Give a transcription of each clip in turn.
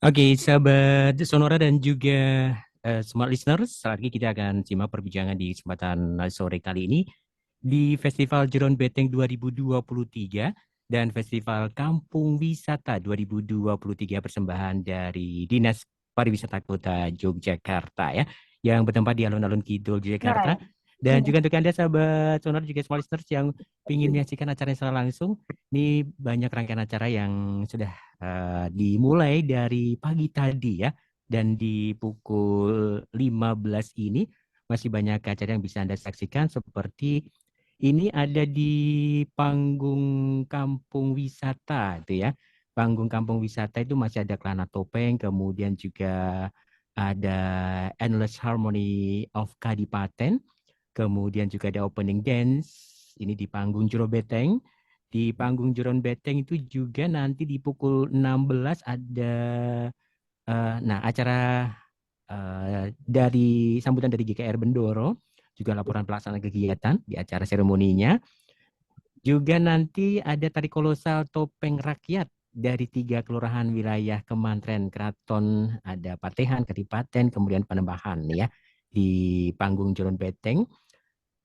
Oke, sahabat Sonora dan juga smart listeners, saat ini kita akan simak perbincangan di kesempatan sore kali ini di Festival Jeron Beteng 2023 dan Festival Kampung Wisata 2023 persembahan dari Dinas Pariwisata Kota Yogyakarta ya, yang bertempat di alun-alun Kidul Yogyakarta. Right. Dan juga untuk Anda sahabat Sonora juga smart listeners yang ingin menyaksikan acara yang secara langsung, ini banyak rangkaian acara yang sudah dimulai dari pagi tadi ya, dan di pukul 15 ini masih banyak acara yang bisa Anda saksikan seperti ini ada di panggung kampung wisata itu ya. Panggung kampung wisata itu masih ada Kelana Topeng, kemudian juga ada Endless Harmony of Kadipaten, kemudian juga ada opening dance ini di panggung Jero Beteng. Di panggung Jeron Beteng itu juga nanti di pukul 16 ada acara dari sambutan dari GKR Bendoro, juga laporan pelaksanaan kegiatan di acara seremoninya. Juga nanti ada tari kolosal topeng rakyat dari 3 kelurahan wilayah Kemantren Keraton, ada Patehan, Kadipaten, kemudian Panembahan ya di panggung Jeron Beteng.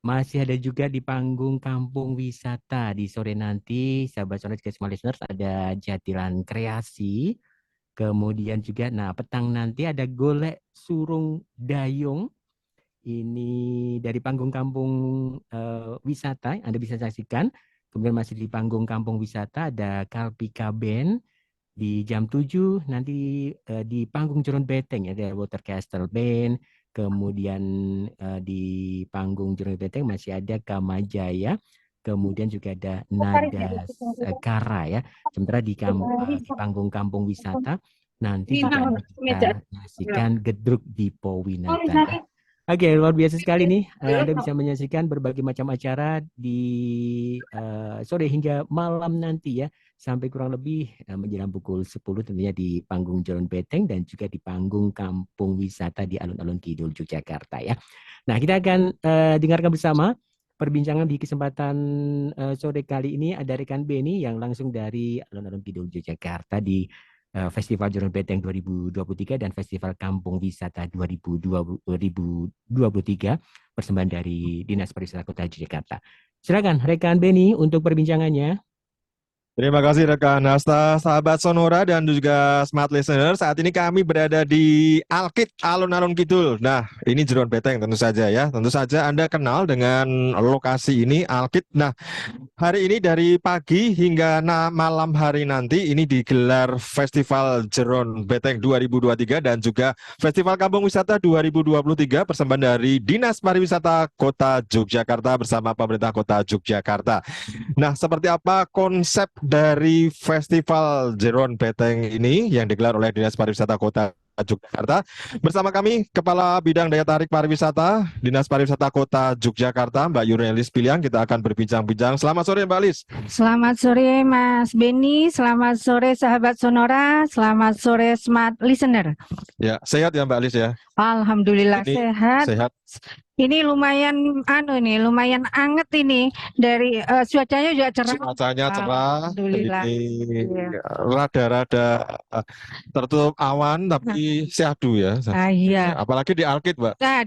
Masih ada juga di panggung kampung wisata di sore nanti, sahabat Sonora juga semua listeners, ada Jatilan Kreasi. Kemudian juga, nah petang nanti ada Golek Surung Dayung. Ini dari panggung kampung wisata, Anda bisa saksikan. Kemudian masih di panggung kampung wisata ada Kalpika Band di jam 7 nanti di panggung Jeron Beteng ya, ada Water Castle Band. Kemudian di panggung Jeron Beteng masih ada Kamajaya. Kemudian juga ada Nada Kara ya. Sementara di panggung kampung wisata nanti juga Anda bisa menyaksikan Gedruk di Powinatan ya. Oke, luar biasa sekali nih. Anda bisa menyaksikan berbagai macam acara di sore hingga malam nanti ya, sampai kurang lebih menjelang pukul 10 tentunya di panggung Jalan Beteng dan juga di panggung Kampung Wisata di Alun-Alun Kidul Yogyakarta ya. Nah, kita akan dengarkan bersama perbincangan di kesempatan sore kali ini. Ada rekan Beni yang langsung dari Alun-Alun Kidul Yogyakarta di Festival Jalan Beteng 2023 dan Festival Kampung Wisata 2023 persembahan dari Dinas Pariwisata Kota Yogyakarta. Silakan rekan Beni untuk perbincangannya. Terima kasih rekan Hasta, sahabat Sonora dan juga smart listener. Saat ini kami berada di Alkit, Alun-Alun Kidul. Nah, ini Jeron Beteng tentu saja ya. Tentu saja Anda kenal dengan lokasi ini, Alkit. Nah, hari ini dari pagi hingga malam hari nanti ini digelar Festival Jeron Beteng 2023 dan juga Festival Kampung Wisata 2023 persembahan dari Dinas Pariwisata Kota Yogyakarta bersama pemerintah Kota Yogyakarta. Nah, seperti apa konsep dari Festival Jeron Beteng ini yang digelar oleh Dinas Pariwisata Kota Yogyakarta? Bersama kami Kepala Bidang Daya Tarik Pariwisata Dinas Pariwisata Kota Yogyakarta, Mbak Yurelis Piliang. Kita akan berbincang-bincang. Selamat sore, Mbak Lis. Selamat sore Mas Beni, selamat sore sahabat Sonora, selamat sore smart listener. Ya, sehat ya Mbak Lis ya. Alhamdulillah Ini sehat. sehat. Ini lumayan lumayan anget ini dari cuacanya juga cerah. Cuacanya cerah, Alhamdulillah. ini Iya. rada-rada tertutup awan tapi syahdu ya. Iya. Apalagi di Alkit, Mbak. Nah,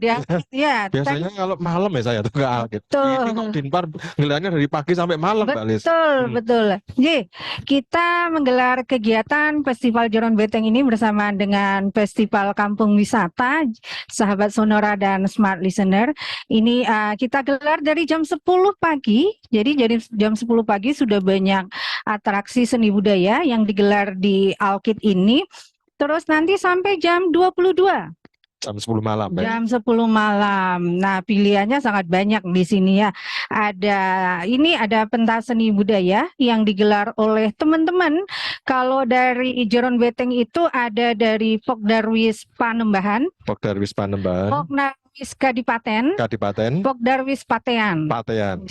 ya, Biasanya kalau malam ya saya tuh ke Alkit. Ini kok betul. Dinpar ngelihatnya dari pagi sampai malam, Mbak Lis. Betul. Jadi, kita menggelar kegiatan Festival Jeron Beteng ini bersama dengan Festival Kampung Wisata, sahabat Sonora dan Smart Listener. Ini kita gelar dari jam 10 pagi. Jadi jam 10 pagi sudah banyak atraksi seni budaya yang digelar di Alkit ini. Terus nanti sampai jam 22. Jam 10 malam ya. Jam 10 malam. Nah, pilihannya sangat banyak di sini ya. Ada pentas seni budaya yang digelar oleh teman-teman. Kalau dari Jeron Beteng itu ada dari Folk Darwis Panembahan, Folk Darwis Panembahan, Folk Darwis Kadipaten, Kadipaten, Folk Darwis Patean. Patean.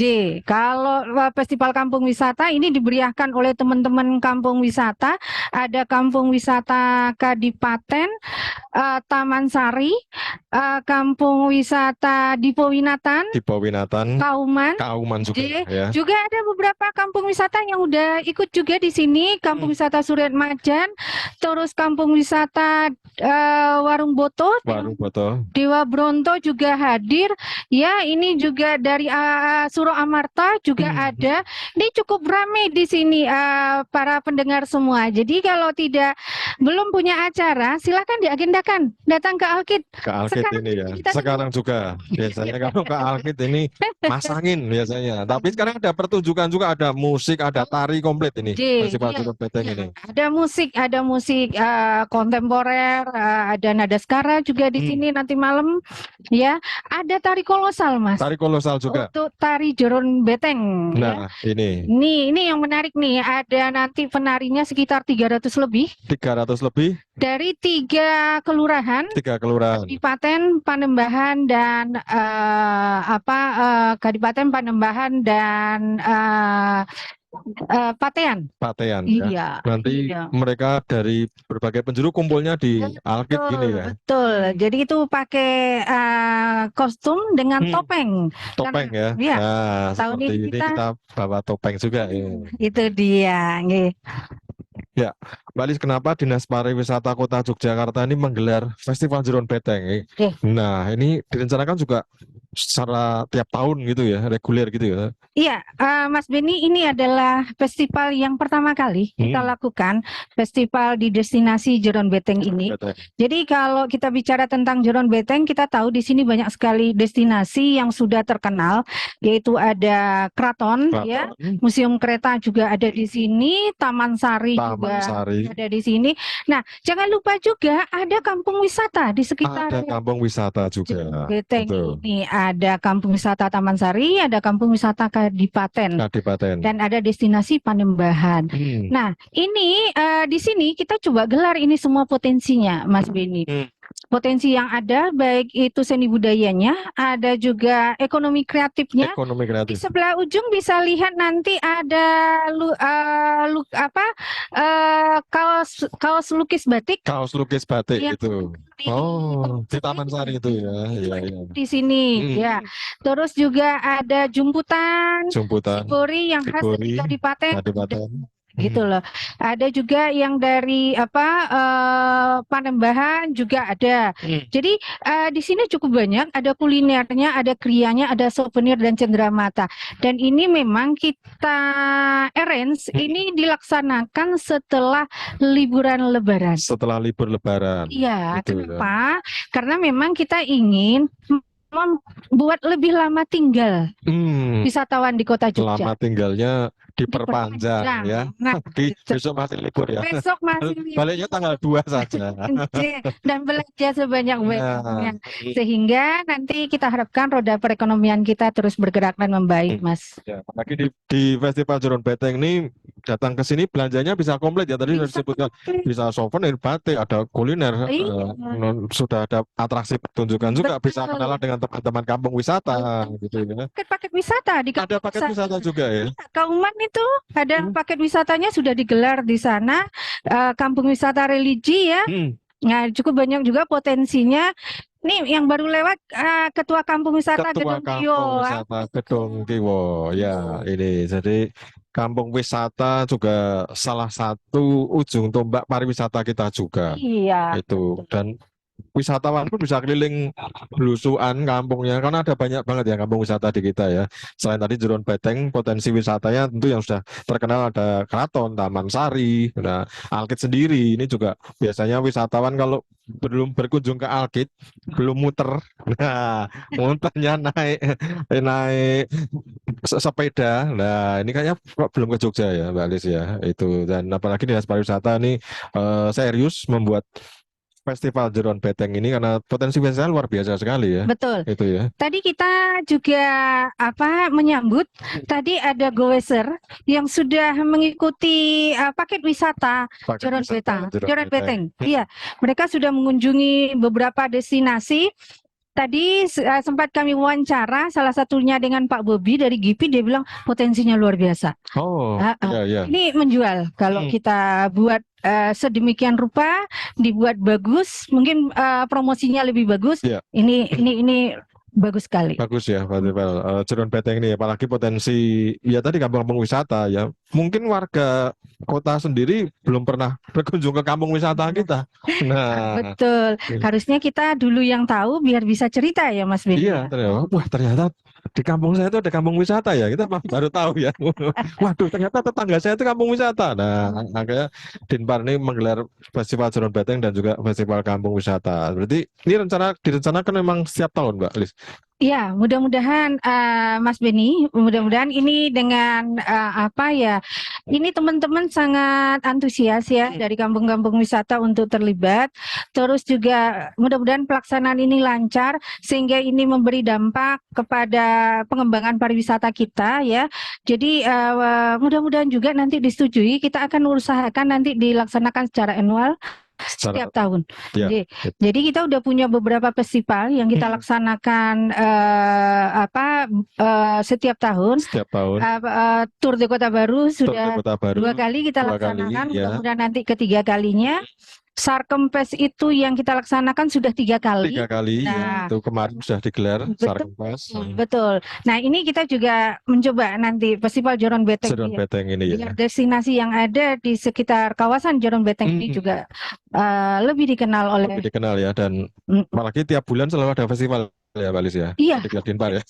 Kalau Festival Kampung Wisata ini diberiakan oleh teman-teman Kampung Wisata, ada Kampung Wisata Kadipaten, Taman Sari, Kampung Wisata Dipo Winatan, Dipo Winatan, Kauman. Kauman juga ya. Juga ada beberapa kampung wisata yang udah ikut juga di sini, Kampung Wisata Suryat Majan, terus Kampung Wisata Warung Boto, Warung Boto. Dewa Bronto juga hadir. Ya, ini juga dari Suro Amarta juga ada. Ini cukup ramai di sini para pendengar semua. Jadi kalau belum punya acara, silakan diagendakan datang ke Alkit. Ke Alkit Sekarang ini ya. kita Sekarang juga biasanya kalau ke Alkit ini masangin biasanya. Tapi sekarang ada pertunjukan juga, ada musik, ada tari komplit ini. Festival Jerun Beteng ini. Ada musik kontemporer, ada nadaskara juga di sini nanti malam. Ya, ada tari kolosal, Mas. Tari kolosal juga. Untuk tari Jerun Beteng. Nah, ini. Ini yang menarik nih. Ada nanti penarinya sekitar 300 lebih. 300 lebih. Dari 3 kelurahan. 3 kelurahan. Kabupaten Panembahan dan Kabupaten Panembahan dan Patean. Patean Iya. ya. Nanti mereka dari berbagai penjuru kumpulnya di Alkit gini ya. Betul. Jadi itu pakai kostum dengan topeng. Topeng ya. Iya. Nah, Tahun seperti ini kita bawa topeng juga ya. Itu dia. Ya, Mbak Lis, kenapa Dinas Pariwisata Kota Yogyakarta ini menggelar Festival Jerun Beteng? Nah, ini direncanakan juga secara tiap tahun gitu ya, reguler gitu ya. Iya, Mas Beni, ini adalah festival yang pertama kali kita lakukan, festival di destinasi Jerun Beteng ini. Jadi kalau kita bicara tentang Jerun Beteng, kita tahu di sini banyak sekali destinasi yang sudah terkenal, yaitu ada Keraton, ya, Museum Kereta juga ada di sini, Taman Sari juga ada di sini. Nah, jangan lupa juga ada kampung wisata di sekitar. Ada kampung wisata juga. Beteng ini ada kampung wisata Taman Sari, ada kampung wisata Kadipaten, dan ada destinasi Panembahan. Nah, ini di sini kita coba gelar ini semua potensinya, Mas Beni. Potensi yang ada, baik itu seni budayanya, ada juga ekonomi kreatifnya. Di sebelah ujung bisa lihat nanti ada kaos lukis batik. Kaos lukis batik itu. Oh, di Taman Sari itu ya. Di sini ya. Terus juga ada jumputan. Sipuri yang khas dari Kadipaten. Gitu loh. Ada juga yang dari Panembahan juga ada. Jadi di sini cukup banyak, ada kulinernya, ada krianya, ada souvenir dan cenderamata. Dan ini memang kita arrange ini dilaksanakan setelah liburan Lebaran. Setelah libur Lebaran. Iya, kenapa? Karena memang kita ingin membuat lebih lama tinggal wisatawan di Kota Jogja. Lama tinggalnya diperpanjang ya. Nah, besok masih libur ya. Besok masih libur. Baliknya tanggal 2 saja. Dan belanja sebanyak-banyaknya. Sehingga nanti kita harapkan roda perekonomian kita terus bergerak dan membaik, Mas. Ya, apalagi di Festival Jerun Beteng ini datang ke sini belanjanya bisa komplit ya. Tadi sudah disebutkan bisa souvenir, batik, ada kuliner, sudah ada atraksi pertunjukan juga, bisa kenalan dengan teman-teman kampung wisata gitu ya. Paket wisata ada paket wisata juga ya. Kauman itu ada paket wisatanya sudah digelar di sana, kampung wisata religi ya. Nah, cukup banyak juga potensinya. Nih yang baru lewat Ketua Kampung Wisata Gedung Kiwo. Gedung Kiwo ya, ini jadi kampung wisata juga salah satu ujung tombak pariwisata kita juga. Iya. Itu dan wisatawan pun bisa keliling belusuan kampungnya karena ada banyak banget ya kampung wisata di kita ya. Selain tadi Jerun Beteng, potensi wisatanya tentu yang sudah terkenal ada Keraton, Taman Sari, nah Alkit sendiri ini juga biasanya wisatawan kalau belum berkunjung ke Alkit belum muter, nah muternya naik sepeda. Nah ini kayaknya belum ke Jogja ya Mbak Lis ya itu, dan apalagi Dinas Pariwisata ini serius membuat Festival Jerun Beteng ini karena potensi wisatanya luar biasa sekali ya. Betul. Itu ya. Tadi kita juga menyambut tadi ada goeser yang sudah mengikuti paket wisata Jerun Beteng. Iya, mereka sudah mengunjungi beberapa destinasi Tadi sempat kami wawancara salah satunya dengan Pak Bobi dari GIPI, dia bilang potensinya luar biasa. Oh, ya. Ini menjual kalau kita buat sedemikian rupa, dibuat bagus, mungkin promosinya lebih bagus. Ya. Ini bagus sekali. Bagus ya, Festival Jeron Beteng ini, apalagi potensi ya tadi kampung wisata ya. Mungkin warga kota sendiri belum pernah berkunjung ke kampung wisata kita. Nah, betul. Harusnya kita dulu yang tahu biar bisa cerita ya, Mas Beni. Iya, ternyata di kampung saya itu ada kampung wisata ya. Kita baru tahu ya. Waduh, ternyata tetangga saya itu kampung wisata. Nah, makanya Dinpar ini menggelar Festival Jeron Beteng dan juga Festival Kampung Wisata. Berarti ini direncanakan memang setiap tahun, Mbak Lis. Ya, mudah-mudahan Mas Beni, mudah-mudahan ini dengan ini teman-teman sangat antusias ya dari kampung-kampung wisata untuk terlibat. Terus juga mudah-mudahan pelaksanaan ini lancar sehingga ini memberi dampak kepada pengembangan pariwisata kita ya. Jadi mudah-mudahan juga nanti disetujui. Kita akan usahakan nanti dilaksanakan secara annual. Setiap tahun. Ya. Jadi kita udah punya beberapa festival yang kita laksanakan setiap tahun. Setiap tahun. Tour de Kota Baru sudah dua kali kita laksanakan. Ya. Mudah-mudahan nanti ketiga kalinya. Sarkempes itu yang kita laksanakan sudah 3 kali. 3 kali, nah, ya, itu kemarin sudah digelar Sarkempes. Betul. Nah ini kita juga mencoba nanti Festival Jeron Beteng ini ya. Destinasi yang ada di sekitar kawasan Jeron Beteng ini juga lebih dikenal oleh. Lebih dikenal ya, dan apalagi tiap bulan selalu ada festival ya, Mbak Lis ya. Iya. Di Dinpar ya.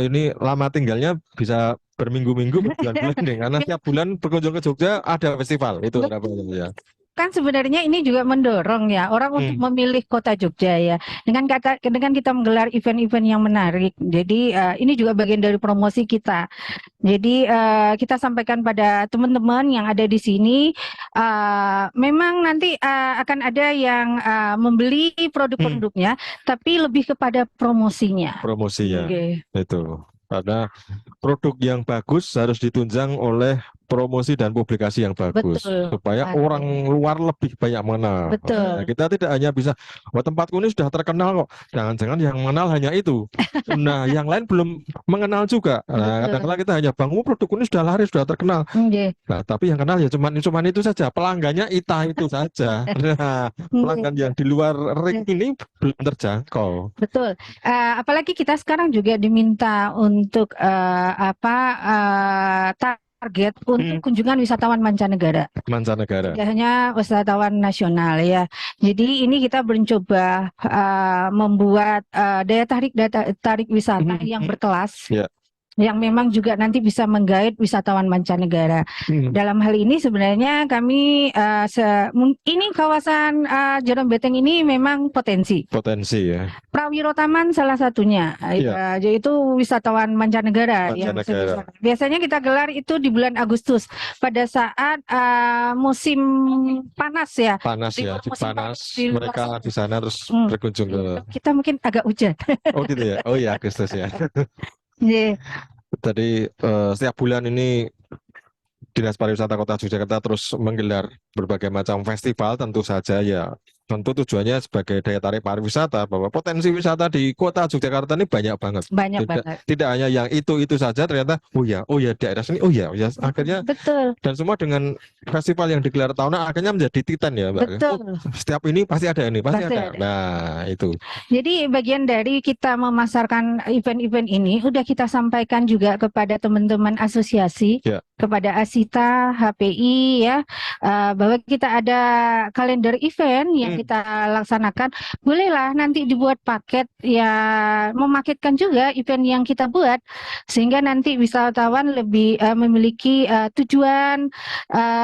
Ini lama tinggalnya bisa berminggu-minggu, berbulan-bulan deh, karena tiap bulan berkunjung ke Jogja ada festival itu ya. Kan sebenarnya ini juga mendorong ya orang untuk memilih kota Jogja ya dengan kita menggelar event-event yang menarik. Jadi ini juga bagian dari promosi kita. Jadi kita sampaikan pada teman-teman yang ada di sini, memang nanti akan ada yang membeli produk-produknya, tapi lebih kepada promosinya. Promosinya, itu. Karena produk yang bagus harus ditunjang oleh promosi dan publikasi yang bagus. Betul. Supaya orang luar lebih banyak mengenal. Betul. Nah, kita tidak hanya bisa, tempatku ini sudah terkenal kok. Jangan-jangan yang mengenal hanya itu. Nah, yang lain belum mengenal juga. Nah, kadang-kadang kita hanya produk ini sudah laris, sudah terkenal. Nah, tapi yang kenal ya cuman itu saja. Pelanggannya itu saja. Nah, pelanggan yang di luar ring ini belum terjangkau. Betul. Apalagi kita sekarang juga diminta untuk target untuk kunjungan wisatawan mancanegara. Tidak hanya wisatawan nasional ya. Jadi ini kita mencoba membuat daya tarik wisata yang berkelas. Yang memang juga nanti bisa menggait wisatawan mancanegara. Dalam hal ini sebenarnya kami ini kawasan Jeron Beteng ini memang potensi ya. Prawiro Taman salah satunya, yaitu wisatawan mancanegara. Yang biasanya kita gelar itu di bulan Agustus pada saat musim panas ya. Mereka di sana terus berkunjung ke. Kita mungkin agak hujan. Oh gitu ya. Oh iya, Agustus ya. Jadi setiap bulan ini Dinas Pariwisata Kota Yogyakarta terus menggelar berbagai macam festival, tentu saja ya. Tentu tujuannya sebagai daya tarik pariwisata, bahwa potensi wisata di Kota Yogyakarta ini banyak banget. Tidak hanya yang itu saja, ternyata oh ya daerah sini akhirnya. Betul. Dan semua dengan festival yang digelar tahunan akhirnya menjadi titan ya, Mbak. Betul. Setiap ini pasti ada ini, pasti ada. Nah, itu. Jadi bagian dari kita memasarkan event-event ini udah kita sampaikan juga kepada teman-teman asosiasi, kepada Asita, HPI ya, bahwa kita ada kalender event yang kita laksanakan. Bolehlah nanti dibuat paket ya, memaketkan juga event yang kita buat sehingga nanti wisatawan lebih memiliki tujuan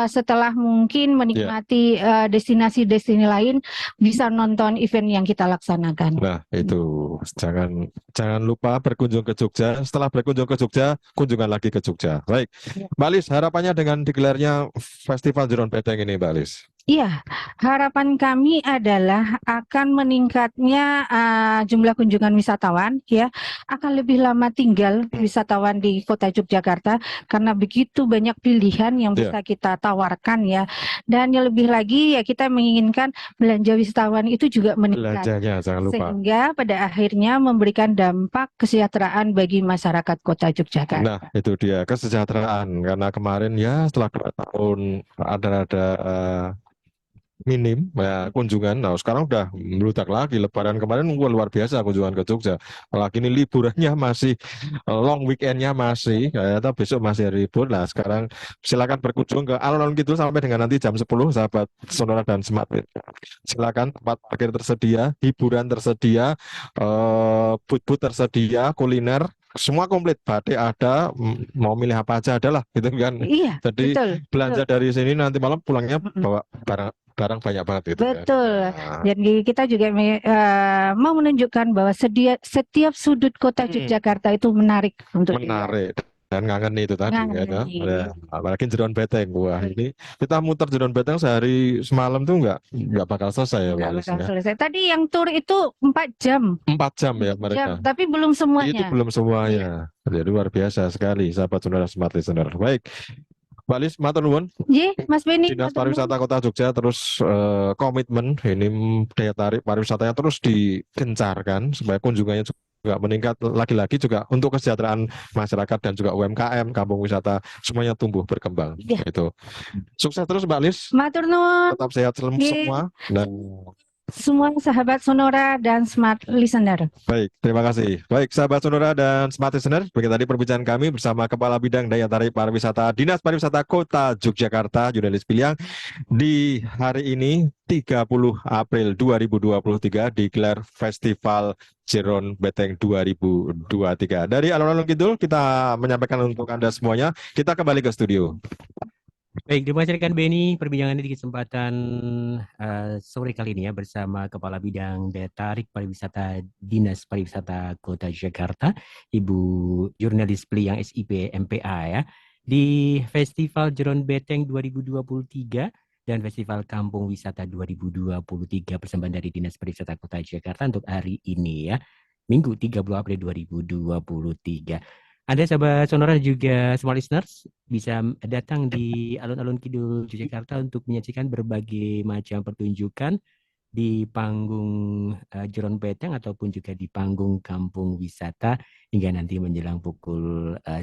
setelah mungkin menikmati destinasi-destinasi lain bisa nonton event yang kita laksanakan. Nah, itu jangan lupa berkunjung ke Jogja. Setelah berkunjung ke Jogja, kunjungan lagi ke Jogja. Baik, Mbak Lis, harapannya dengan digelarnya Festival Jeron Beteng ini, Mbak Lis? Iya, harapan kami adalah akan meningkatnya jumlah kunjungan wisatawan, ya, akan lebih lama tinggal wisatawan di Kota Yogyakarta karena begitu banyak pilihan yang Ya, bisa kita tawarkan, ya. Dan yang lebih lagi ya kita menginginkan belanja wisatawan itu juga meningkat belanjanya jangan lupa. sehingga pada akhirnya memberikan dampak kesejahteraan bagi masyarakat Kota Yogyakarta. Nah, itu dia kesejahteraan karena kemarin ya setelah 2 tahun ada minim ya kunjungan. Nah, sekarang udah meludak lagi. Lebaran kemarin luar biasa kunjungan ke Jogja. Apalagi ini liburannya masih long weekendnya masih, ternyata besok masih hari libur. Nah, sekarang silakan berkunjung ke alun-alun Kidul sampai dengan nanti jam 10, sahabat Sonora dan Smart. Silakan, tempat parkir tersedia, hiburan tersedia, booth-booth tersedia, kuliner. Semua komplit, batik ada, mau milih apa aja ada lah, gitu kan. Iya, Jadi betul, belanja betul. dari sini nanti malam pulangnya Mm-mm. bawa barang banyak banget gitu kan. Betul. Nah, Jadi kita juga mau menunjukkan bahwa setiap sudut Kota Yogyakarta itu menarik untuk dilihat. menarik dan ngangen itu tadi ya, kan? Ngangeni. Ya, apalagi jeroan beteng. Wah, ini kita muter jeroan beteng sehari semalam tuh nggak bakal selesai ya, Nggak Mbak Lis, bakal ya. selesai. Tadi yang tur itu 4 jam. 4 jam ya 4 mereka. jam, tapi belum Itu semuanya. belum Iya. semuanya. Jadi luar biasa sekali, sahabat Sonora Smart Listener. Baik, Mbak Lis, matur nuwun. Ye, Mas Beni, Dinas matur nuwun. Pariwisata Kota Jogja terus komitmen ini daya tarik pariwisatanya terus digencarkan supaya kunjungannya juga meningkat, lagi-lagi juga untuk kesejahteraan masyarakat dan juga UMKM, kampung wisata semuanya tumbuh berkembang. Iya. Itu. Sukses terus Mbak Lis, Matur nuwun tetap sehat Ye. semua dan semua sahabat Sonora dan Smart Listener. baik, terima kasih. Baik, sahabat Sonora dan Smart Listener, begini tadi perbincangan kami bersama Kepala Bidang Daya Tarik Pariwisata Dinas Pariwisata Kota Yogyakarta, Yunelis Piliang, di hari ini 30 April 2023 digelar Festival Jeron Beteng 2023. Dari alun-alun Kidul kita menyampaikan untuk Anda semuanya. Kita kembali ke studio. Baik, terima kasih rekan Beni perbincangan di kesempatan sore kali ini ya bersama Kepala Bidang Daya Tarik Pariwisata Dinas Pariwisata Kota Jakarta, Ibu Jurnalis Peliang SIP MPA ya, di Festival Jeron Beteng 2023 dan Festival Kampung Wisata 2023 persembahan dari Dinas Pariwisata Kota Jakarta untuk hari ini ya, Minggu 30 April 2023. Anda sahabat Sonora dan juga semua listeners bisa datang di alun-alun Kidul Yogyakarta untuk menyaksikan berbagai macam pertunjukan di panggung Jeron Beteng ataupun juga di panggung Kampung Wisata hingga nanti menjelang pukul 10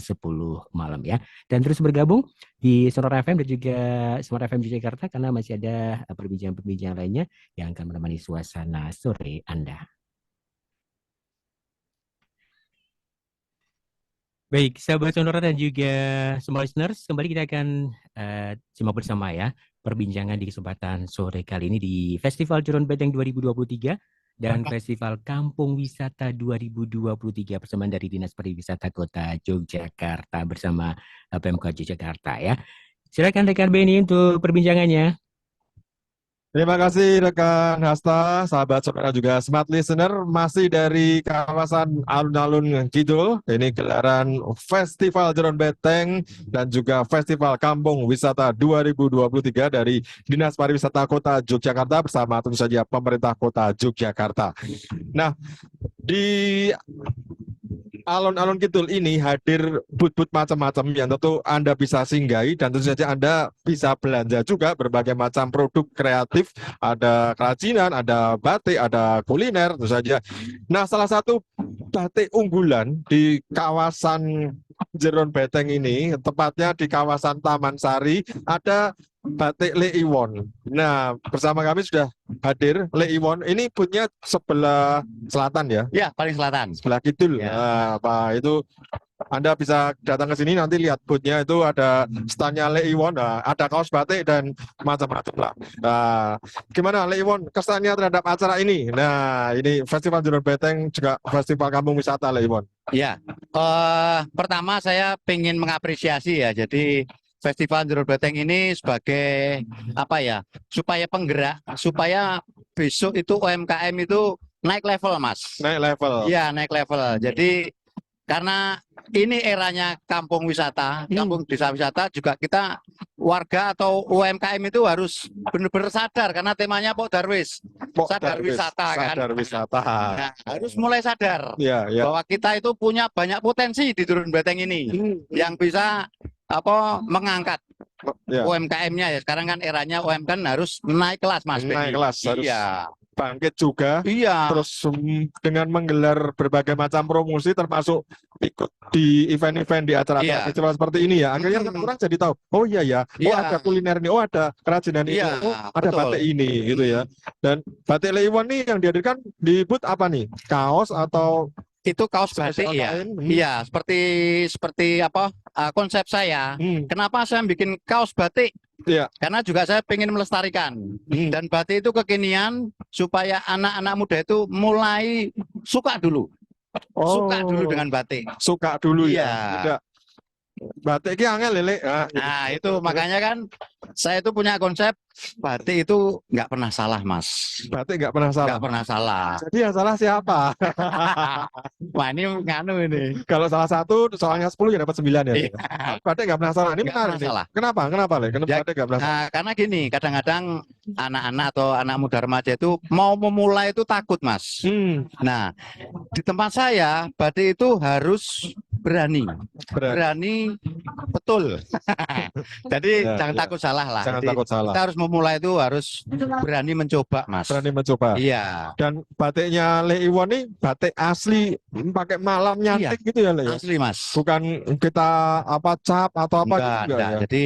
malam ya. Dan terus bergabung di Sonora FM dan juga Smart FM Yogyakarta karena masih ada perbincangan-perbincangan lainnya yang akan menemani suasana sore Anda. Baik, sahabat Sonora dan juga semua listeners, kembali kita akan simak bersama ya perbincangan di kesempatan sore kali ini di Festival Jeron Beteng 2023 dan Festival Kampung Wisata 2023 persembahan dari Dinas Pariwisata Kota Yogyakarta bersama Pemkot Yogyakarta ya. Silakan rekan Beni untuk perbincangannya. Terima kasih rekan Hasta, sahabat Sonora juga Smart Listener, masih dari kawasan alun-alun Kidul. Ini gelaran Festival Jeron Beteng dan juga Festival Kampung Wisata 2023 dari Dinas Pariwisata Kota Yogyakarta bersama tentu saja pemerintah Kota Yogyakarta. Nah, di alun-alun Kidul ini hadir booth-booth macam-macam yang tentu Anda bisa singgahi dan tentu saja Anda bisa belanja juga berbagai macam produk kreatif, ada kerajinan, ada batik, ada kuliner tentu saja. Nah, salah satu batik unggulan di kawasan Jeron Beteng ini, tepatnya di kawasan Taman Sari, ada batik Le Iwon. Nah, bersama kami sudah hadir Le Iwon. Ini boothnya sebelah selatan ya? Ya, paling selatan. Sebelah kidul. Ya. Nah, Pak, itu Anda bisa datang ke sini nanti lihat boothnya itu ada standnya Le Iwon, nah, ada kaos batik dan macam-macam lah. Nah, gimana Le Iwon kesannya terhadap acara ini? Nah, ini Festival Jeron Beteng juga Festival Kampung Wisata Le Iwon. Ya, pertama saya ingin mengapresiasi ya. Jadi Festival Jeron Beteng ini sebagai apa ya? Supaya penggerak, supaya besok itu UMKM itu naik level, Mas. Naik level. Iya, naik level. Jadi karena ini eranya kampung wisata, kampung desa wisata, juga kita warga atau UMKM itu harus benar-benar sadar karena temanya Pok Darwis, sadar wisata kan. Sadar wisata. Nah, harus mulai sadar Ya, ya. bahwa kita itu punya banyak potensi di Durun Beteng ini yang bisa mengangkat Ya. UMKM-nya ya. Sekarang kan eranya UMKM harus naik kelas, Mas. Naik kelas, harus Iya. bangkit juga. Iya. Terus dengan menggelar berbagai macam promosi termasuk ikut di event-event di acara-acara Iya. festival seperti ini ya. Akhirnya orang jadi tahu, oh iya ya, oh Iya. ada kuliner ini, oh ada kerajinan ini, Iya, oh ada betul. batik ini gitu ya. Dan batik Leiwon nih yang dihadirkan di booth apa nih? Kaos atau Itu kaos Special batik ya. kain? Iya, seperti konsep saya. Kenapa saya bikin kaos batik? Iya. Karena juga saya ingin melestarikan. Dan batik itu kekinian supaya anak-anak muda itu mulai suka dulu. Suka dulu dengan batik. Suka dulu Iya. ya. Tidak. Batik ki angel lele. Nah, itu makanya kan saya itu punya konsep batik itu nggak pernah salah, Mas. Batik nggak pernah salah. Nggak pernah salah. Jadi yang salah siapa? Wah, ini nganu ini. Kalau salah satu soalnya 10 ya dapat 9 ya. Iya. Batik nggak pernah salah. Ini Nggak menarik pernah nih. salah. Kenapa? Kenapa Le? Kenapa Ya, batik nggak pernah salah? Nah, karena gini, kadang-kadang anak-anak atau anak muda remaja itu mau memulai itu takut, Mas. Nah, di tempat saya batik itu harus berani, berani betul. Jadi Ya, jangan ya. takut salah lah. Jangan Jadi, takut salah. kita harus memulai itu harus berani mencoba, Mas. Berani mencoba. Iya, Dan batiknya Le Iwon nih batik asli, pakai malam nyantik gitu ya Le ya. asli, Mas. Bukan kita apa cap atau apa gitu Enggak. ya. Jadi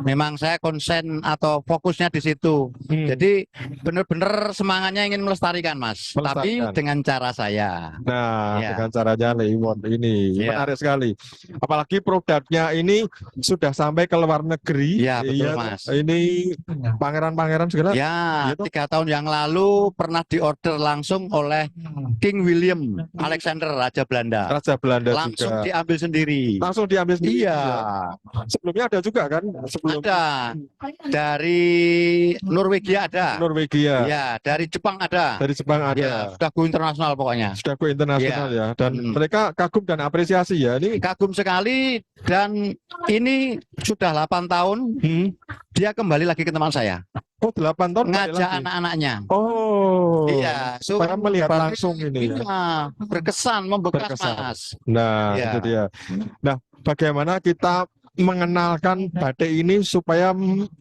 memang saya konsen atau fokusnya di situ. Hmm. Jadi benar-benar semangatnya ingin melestarikan, Mas. Melestarikan. Tapi dengan cara saya. Nah, Ya. dengan caranya Le Iwon ini Iya. menarik sekali. Apalagi produknya ini sudah sampai ke luar negeri. Iya, betul, Mas. Ini pangeran-pangeran segala. Ya, Gitu. 3 tahun yang lalu pernah diorder langsung oleh King William Alexander Raja Belanda. Raja Belanda Langsung juga. diambil sendiri. Langsung diambil sendiri. Iya, Sebelumnya ada juga kan? Sebelum ada. Dari Norwegia ada. Norwegia. Ya, dari Jepang ada. Dari Jepang ada. Ya, sudah go internasional pokoknya. Sudah go internasional ya. Dan mereka kagum dan apresiasi ya. Ini Kagum sekali dan ini sudah 8 tahun dia kembali lagi ke teman saya. oh 8 tahun balik Ngajak lagi. anak-anaknya. Oh. Iya, Supaya melihat langsung ini ya. Iya, berkesan, membekas, Berkesan. Mas. Nah, Iya. itu dia. Nah, bagaimana kita mengenalkan batik ini supaya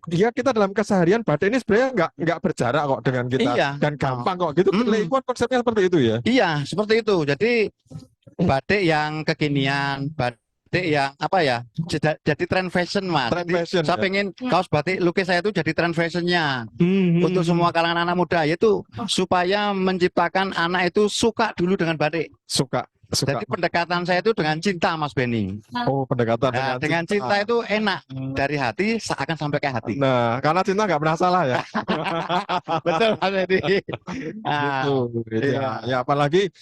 ya kita dalam keseharian batik ini sebenarnya nggak berjarak kok dengan kita Iya. dan gampang kok gitu. Le Iwon konsepnya seperti itu ya. Iya, seperti itu. Jadi batik yang kekinian, batik yang apa ya? Jadi tren fashion, Mas. Tren Jadi fashion, saya ya. pengen kaos batik lukis saya itu jadi tren fashionnya untuk Hmm. semua kalangan anak muda, yaitu supaya menciptakan anak itu suka dulu dengan batik. suka. Jadi pendekatan saya itu dengan cinta, Mas Benny. Oh, pendekatan Nah, dengan cinta itu enak dari hati seakan sampai ke hati. Nah, karena cinta nggak pernah salah ya. Betul, Mas Benny. Nah, Gitu, gitu iya. ya. Ya, apalagi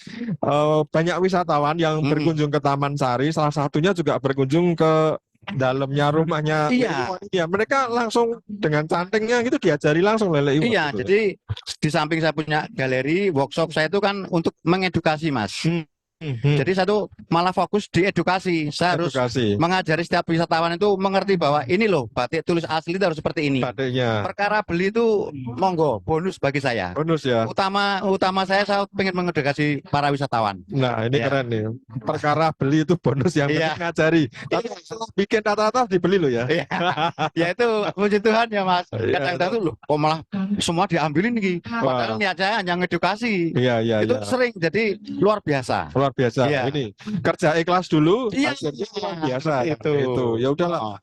banyak wisatawan yang berkunjung ke Taman Sari, salah satunya juga berkunjung ke dalamnya rumahnya Iya. Le Iwon. Ya, mereka langsung dengan cantingnya gitu diajari langsung Le Iwon Iya, gitu. jadi di samping saya punya galeri, workshop saya itu kan untuk mengedukasi, Mas. Jadi saya tuh malah fokus di edukasi. Saya harus edukasi mengajari setiap wisatawan itu mengerti bahwa ini loh batik tulis asli itu harus seperti ini. batiknya. Perkara beli itu monggo bonus bagi saya. Bonus ya. Utama saya pengen mengedukasi para wisatawan. Nah, ini Iya. keren nih. Perkara beli itu bonus yang Iya. penting ngajari. Tapi setelah bikin rata-rata dibeli loh ya. Iya. Ya itu puji Tuhan ya, Mas. Iya. Kadang-kadang tuh loh, kok malah semua diambilin nih. Padahal niat saya hanya ngedukasi. Iya, iya, Itu iya. sering jadi luar biasa. Luar biasa. Iya. Ini kerja ikhlas dulu, Iya. hasilnya luar biasa. Itu. Itu. Ya udahlah, Oh,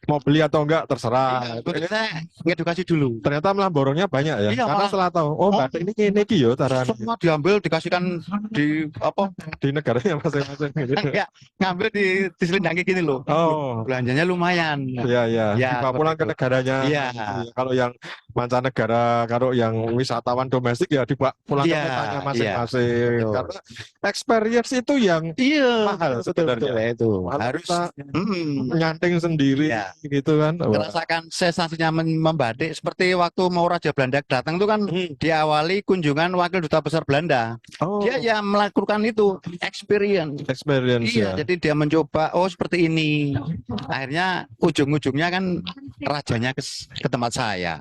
mau beli atau enggak iya, terserah. betul, saya ngedukasi dulu. Ternyata malah borongnya banyak ya. Iya, Karena malah. setelah tahu, oh batik ini gini iki yo caranya Semua diambil dikasihkan di apa? di negaranya masing-masing gitu. Enggak, ngambil di selindangi gini loh. Oh. Belanjanya lumayan. Iya, iya. Ya, Dibawa pulang ke seperti itu. negaranya. Iya. Kalau yang mancanegara karo yang wisatawan domestik ya dibawa pulang ke Iya, kotanya iya, masing-masing. betul. Karena experience itu yang mahal betul, sebenarnya. betul, itu Kalau harus kita nyanting sendiri Iya. gitu kan. Wah. merasakan sensasinya membatik seperti waktu mau Raja Belanda datang itu kan diawali kunjungan wakil duta besar Belanda. Oh, Dia ya melakukan itu experience. experience Iya, ya. jadi dia mencoba, oh seperti ini. Akhirnya ujung-ujungnya kan rajanya ke tempat saya.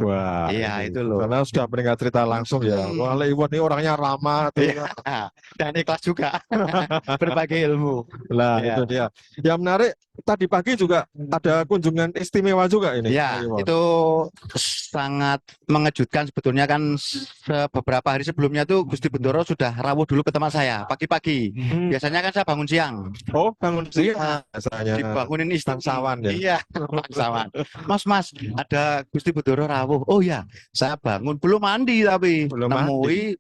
Wah, Iya, ini. itu loh. Karena sudah mendengar cerita langsung ya. Wah, Lek Iwan ini orangnya ramah tuh. Iya, dan ikhlas juga berbagi ilmu. Lah, Iya. itu dia. Yang menarik tadi pagi juga ada kunjungan istimewa juga ini. Ya, Lek Iwan. itu sangat mengejutkan sebetulnya kan beberapa hari sebelumnya tuh Gusti Bendoro sudah rawuh dulu ke tempat saya pagi-pagi. Biasanya kan saya bangun siang. Oh, bangun siang Iya. biasanya. Dibangunin istri. Bangsawan ya? Iya, bangsawan. Mas, ada Gusti Bendoro rawuh. Oh ya, saya bangun belum mandi tapi Belum nemui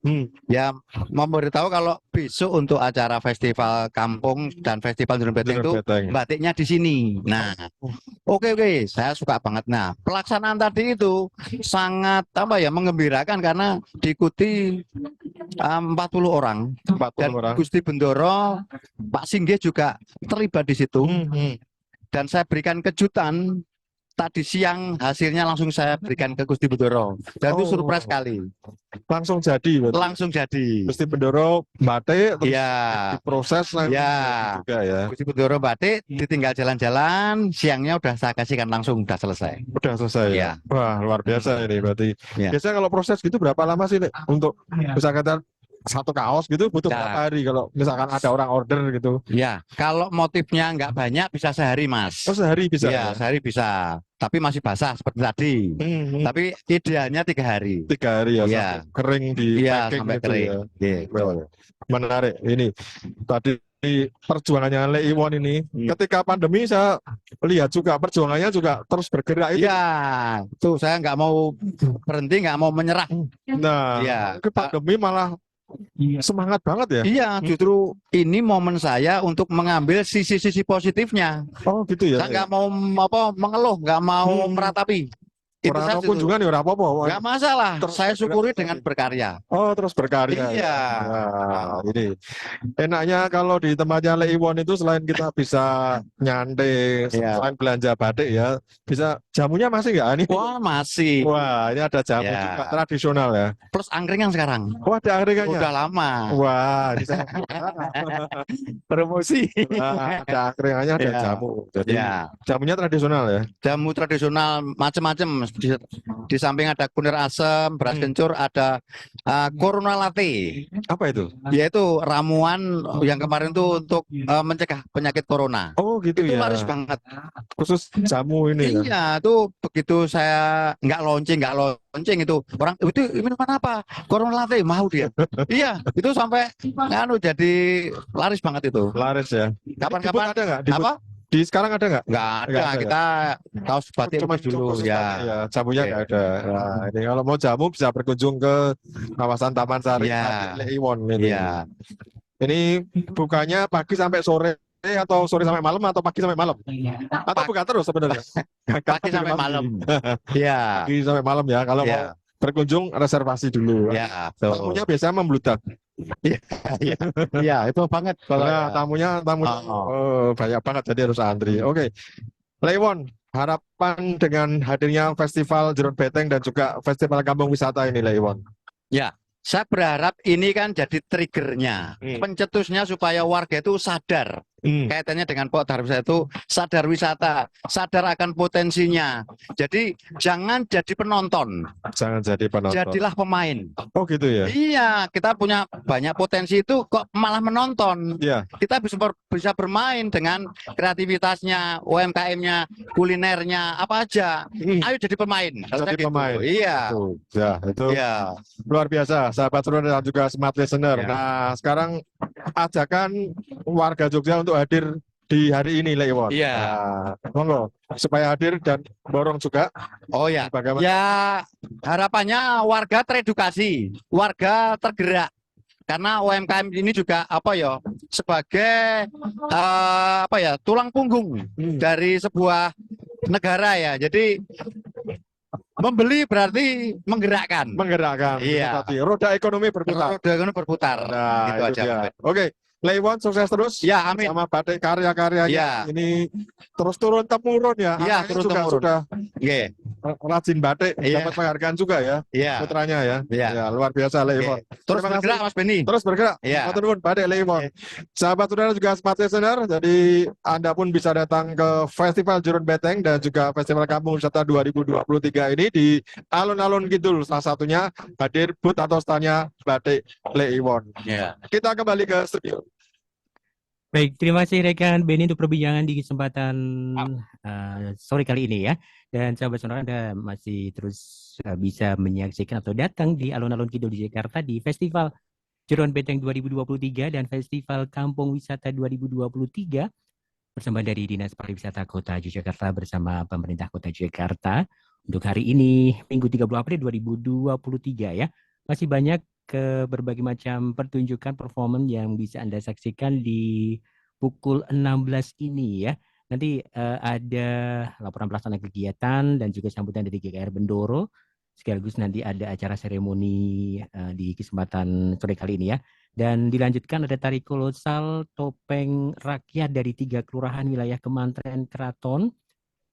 ya memberitahu kalau besok untuk acara festival kampung dan festival Jurun Beteng itu Beteng. batiknya di sini. Nah, oke, saya suka banget. Nah, pelaksanaan tadi itu sangat menggembirakan karena diikuti 40 orang 40 dan orang. Gusti Bendoro, Pak Singgih juga terlibat di situ. Dan saya berikan kejutan tadi siang hasilnya langsung saya berikan ke Gusti Bendoro dan itu surprise sekali. Langsung jadi. Berarti. Langsung jadi. Gusti Bendoro batik terus Iya. diproses langsung Ya. jadi juga ya. Gusti Bendoro batik ditinggal jalan-jalan, siangnya udah saya kasihkan langsung udah selesai. Udah selesai ya. Iya. Wah, luar biasa ini berarti. Iya. Biasanya kalau proses gitu berapa lama sih, Lek? Untuk misalkan satu kaos gitu butuh Ya. berapa hari kalau misalkan ada orang order gitu? Ya, kalau motifnya nggak banyak bisa sehari, Mas. Oh, sehari bisa. Iya, sehari bisa. Tapi masih basah seperti tadi. Tapi idealnya 3 hari. 3 hari ya, Iya. sampai kering di Iya, packing sampai gitu kering. ya. Gitu. Menarik ini. Tadi perjuangannya Lek Iwan ini ketika pandemi saya lihat juga perjuangannya juga terus bergerak itu. Iya, tuh saya nggak mau berhenti, nggak mau menyerah. Nah, Iya. ke pandemi malah semangat banget ya. Iya, justru ini momen saya untuk mengambil sisi-sisi positifnya. Oh, gitu ya. Saya nggak mau mengeluh, nggak mau meratapi. Itu Orang saja. kunjungan ya ora apa-apa. Nggak masalah. Terus Saya syukuri bergerak. dengan berkarya. Oh, terus berkarya. Iya. Ya. Nah, ini enaknya kalau di tempatnya Lek Iwan itu selain kita bisa nyantai, Iya. selain belanja batik ya, bisa jamunya masih nggak ini? Wah, masih. Wah, ini ada jamu Ya. juga tradisional ya. Plus angkringan sekarang. Oh, ada angkringannya. Udah lama. Wah, ini saya Promosi. Wah, ada angkringannya, ada Ya. jamu. Jadi Ya, jamunya tradisional ya. jamu tradisional macam-macam. Di samping ada kunir asem, beras kencur, ada corona latte, Apa itu? yaitu ramuan yang kemarin tuh untuk mencegah penyakit corona. Oh, gitu Itu ya. laris banget. Khusus jamu ini ya. Iya, tuh begitu saya nggak launching itu orang itu minuman apa? Corona latte mau dia. Iya, itu sampai jadi laris banget itu. Laris ya. Di Kapan-kapan booth ada nggak? Di booth- apa? Di sekarang ada nggak? Nggak ada. Nggak ada ya? Kita kaos batik Cuma dulu khusus ya. batik ya. Jamunya Oke. nggak ada. Nah, ini kalau mau jamu bisa berkunjung ke kawasan Taman Sari Iya. Lek Iwan ini. Iya. Ini bukanya pagi sampai sore atau sore sampai malam atau pagi sampai malam? Atau buka terus sebenarnya? Pagi sampai malam. Iya. Pagi sampai malam ya. Kalau mau Iya. berkunjung reservasi dulu. Iya, tuh. Tamunya biasanya membludak. Iya, itu banget kalau Nah, tamunya banyak banget jadi harus antri. Oke. Lewon, harapan dengan hadirnya Festival Jurun Beteng dan juga Festival Kampung Wisata ini, Lewon. saya berharap ini kan jadi triggernya, pencetusnya supaya warga itu sadar. Kaitannya dengan Pok Darwis itu sadar wisata, sadar akan potensinya. Jadi jangan jadi penonton, Jangan jadi penonton. jadilah pemain. Oh gitu ya. Iya, kita punya banyak potensi itu kok malah menonton. Iya. Kita bisa bermain dengan kreativitasnya, UMKM-nya, kulinernya, apa aja. Ayo jadi pemain. Harusnya Jadi gitu. pemain. Iya. Tuh, ya, itu Iya. luar biasa, sahabat seluruh dan juga smart listener. Ya. Nah, sekarang ajakan warga Jogja untuk hadir di hari ini, Lewon. Iya. Nah, monggo supaya hadir dan borong juga. Oh ya. Bagaimana? Ya, harapannya warga teredukasi, warga tergerak. Karena UMKM ini juga sebagai tulang punggung dari sebuah negara ya. Jadi Membeli berarti menggerakkan. Menggerakkan. Iya. Tadi roda ekonomi berputar. Roda ekonomi berputar. Nah, Gitu itu aja. dia. Mas Ben. Oke, Leiwon sukses terus. Ya, amin. Sama batik karya-karyanya. Ya. Ini terus turun temurun ya. Iya, Anaknya turun juga temurun. sudah Oke. rajin batik, Iya. dapat penghargaan juga ya. Iya. Putranya ya. Iya. Ya, luar biasa Leiwon. Terus Terima kasih. bergerak Mas Beni. Terus bergerak. Iya. Matur nuwun batik Leiwon. Sahabat saudara juga smart listener, jadi Anda pun bisa datang ke Festival Jurun Beteng dan juga Festival Kampung Wisata 2023 ini di alun-alun Kidul. Salah satunya hadir booth atau standnya batik Leiwon. Iya. Kita kembali ke studio. Baik, terima kasih rekan Benny untuk perbincangan di kesempatan sore kali ini ya. Dan sahabat sonora Anda masih terus bisa menyaksikan atau datang di alun-alun Kidul di Jakarta di Festival Jeron Beteng 2023 dan Festival Kampung Wisata 2023 bersama dari Dinas Pariwisata Kota Yogyakarta bersama pemerintah Kota Yogyakarta untuk hari ini Minggu 30 April 2023 ya. Masih banyak ke berbagai macam pertunjukan performance yang bisa Anda saksikan di pukul 16 ini ya. Nanti ada laporan pelaksanaan kegiatan dan juga sambutan dari GKR Bendoro. Sekaligus nanti ada acara seremoni di kesempatan sore kali ini ya. Dan dilanjutkan ada tari kolosal topeng rakyat dari 3 kelurahan wilayah Kementerian Keraton.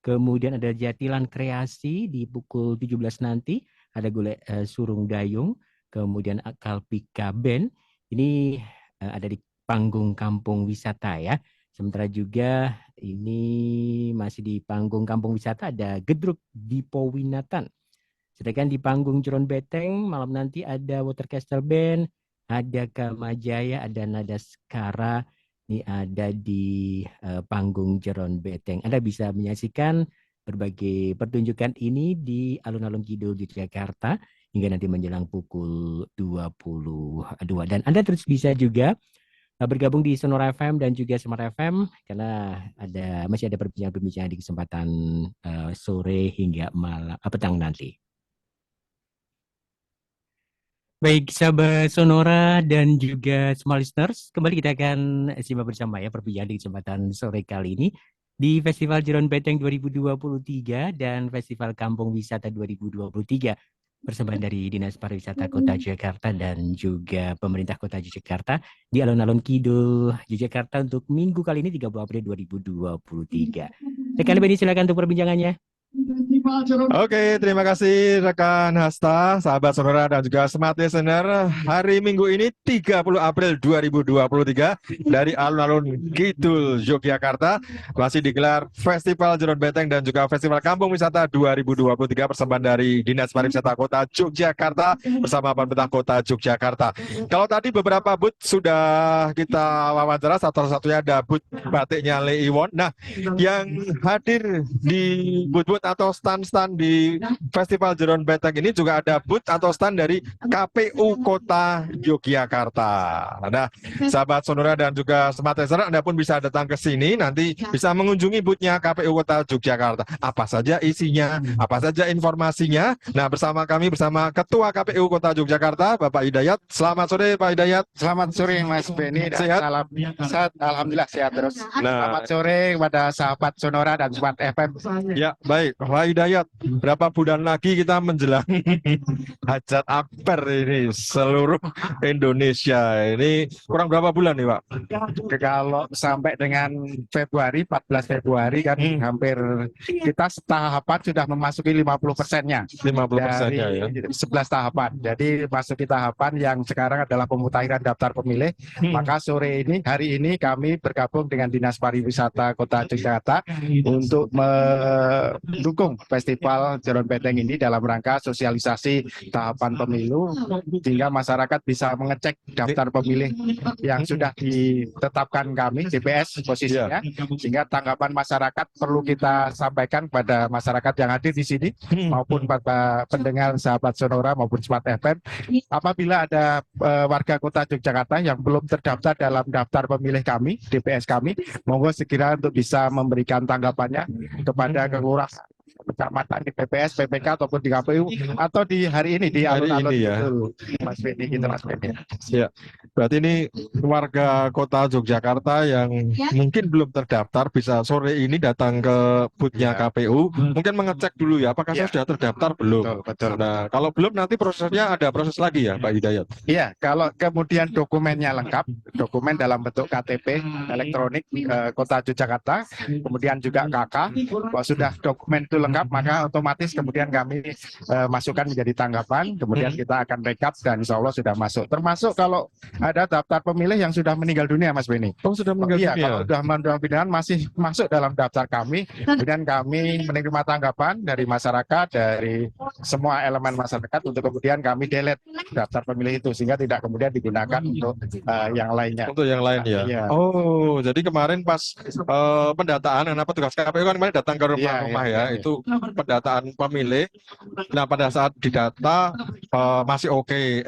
Kemudian ada jatilan kreasi di pukul 17 nanti. Ada golek surung dayung. Kemudian Kalpika Band, ini ada di panggung kampung wisata ya. Sementara juga ini masih di panggung kampung wisata ada Gedruk Dipo Winatan. Sedangkan di panggung Jeron Beteng malam nanti ada Water Castle Band, ada Kamajaya, ada Nada Skara. Ini ada di panggung Jeron Beteng. Anda bisa menyaksikan berbagai pertunjukan ini di alun-alun Kidul Yogyakarta hingga nanti menjelang pukul 22. Dan Anda terus bisa juga bergabung di Sonora FM dan juga Smart FM karena masih ada perbincangan-perbincangan di kesempatan sore hingga malam petang nanti. Baik, sahabat Sonora dan juga Smart Listeners, kembali kita akan simak bersama ya perbincangan di kesempatan sore kali ini di Festival Jeron Beteng 2023 dan Festival Kampung Wisata 2023 bersama dari Dinas Pariwisata Kota Yogyakarta dan juga pemerintah Kota Yogyakarta di alun-alun Kidul Yogyakarta untuk minggu kali ini 30 April 2023. Rekan Benny silakan untuk perbincangannya. Oke, terima kasih rekan Hasta, sahabat sonora dan juga smart listener. Hari Minggu ini 30 April 2023 dari alun-alun Kidul Yogyakarta masih digelar Festival Jeron Beteng dan juga Festival Kampung Wisata 2023 persembahan dari Dinas Pariwisata Kota Yogyakarta bersama pemerintah Kota Yogyakarta. Kalau tadi beberapa booth sudah kita wawancara, satu-satunya ada booth batiknya Leiwon. Nah, yang hadir di booth atau stand-stand di Festival Jeron Beteng ini juga ada booth atau stand dari KPU Kota Yogyakarta. Nah, sahabat sonora dan juga smart listener, Anda pun bisa datang ke sini, nanti bisa mengunjungi boothnya KPU Kota Yogyakarta. Apa saja isinya, apa saja informasinya. Nah, bersama kami, bersama Ketua KPU Kota Yogyakarta, Bapak Hidayat. Selamat sore, Pak Hidayat. Selamat sore Mas Beni. Sehat? Salam sehat, alhamdulillah sehat terus. Nah, Selamat sore kepada sahabat Sonora dan Smart FM. ya, baik. Pak Hidayat, berapa bulan lagi kita menjelang Hajat Akbar ini seluruh Indonesia. Ini kurang berapa bulan nih, Pak? Kalau sampai dengan Februari, 14 Februari kan hampir kita tahapan sudah memasuki 50%-nya. 50%-nya ya. 11 tahapan. Jadi masuki tahapan yang sekarang adalah pemutahiran daftar pemilih. Maka sore ini, hari ini kami bergabung dengan Dinas Pariwisata Kota Yogyakarta untuk mendukung Festival Jeron Beteng ini dalam rangka sosialisasi tahapan pemilu sehingga masyarakat bisa mengecek daftar pemilih yang sudah ditetapkan kami DPS posisinya, sehingga tanggapan masyarakat perlu kita sampaikan kepada masyarakat yang hadir di sini maupun pada pendengar sahabat Sonora maupun Smart FM. Apabila ada warga Kota Yogyakarta yang belum terdaftar dalam daftar pemilih kami DPS kami, monggo segera untuk bisa memberikan tanggapannya kepada kecamatan, di PPS, PPK ataupun di KPU atau di hari ini di Hari alun-alun ini ya. itu, Mas Beni gitu Mas Beni. Ya, berarti ini warga kota Yogyakarta yang mungkin belum terdaftar bisa sore ini datang ke boothnya Ya. KPU, mungkin mengecek dulu ya, apakah saya Ya. sudah terdaftar belum. Betul, betul. Nah, kalau belum nanti prosesnya ada proses lagi ya, Pak Hidayat. Iya, kalau kemudian dokumennya lengkap, dokumen dalam bentuk KTP elektronik Kota Yogyakarta, kemudian juga KK, kalau sudah dokumen itu lengkap, maka otomatis kemudian kami masukkan menjadi tanggapan, kemudian kita akan backup dan insya Allah sudah masuk. Termasuk kalau ada daftar pemilih yang sudah meninggal dunia, Mas Beni. Oh, sudah meninggal Iya, dunia. kalau sudah meninggal dunia masih masuk dalam daftar kami, kemudian kami menerima tanggapan dari masyarakat, dari semua elemen masyarakat untuk kemudian kami delete daftar pemilih itu sehingga tidak kemudian digunakan untuk yang lainnya. Untuk yang lain ya. Iya. Oh, jadi kemarin pas pendataan, karena petugas KPU kan kemarin datang ke rumah-rumah Iya, ya, itu pendataan pemilih. Nah, pada saat didata masih oke.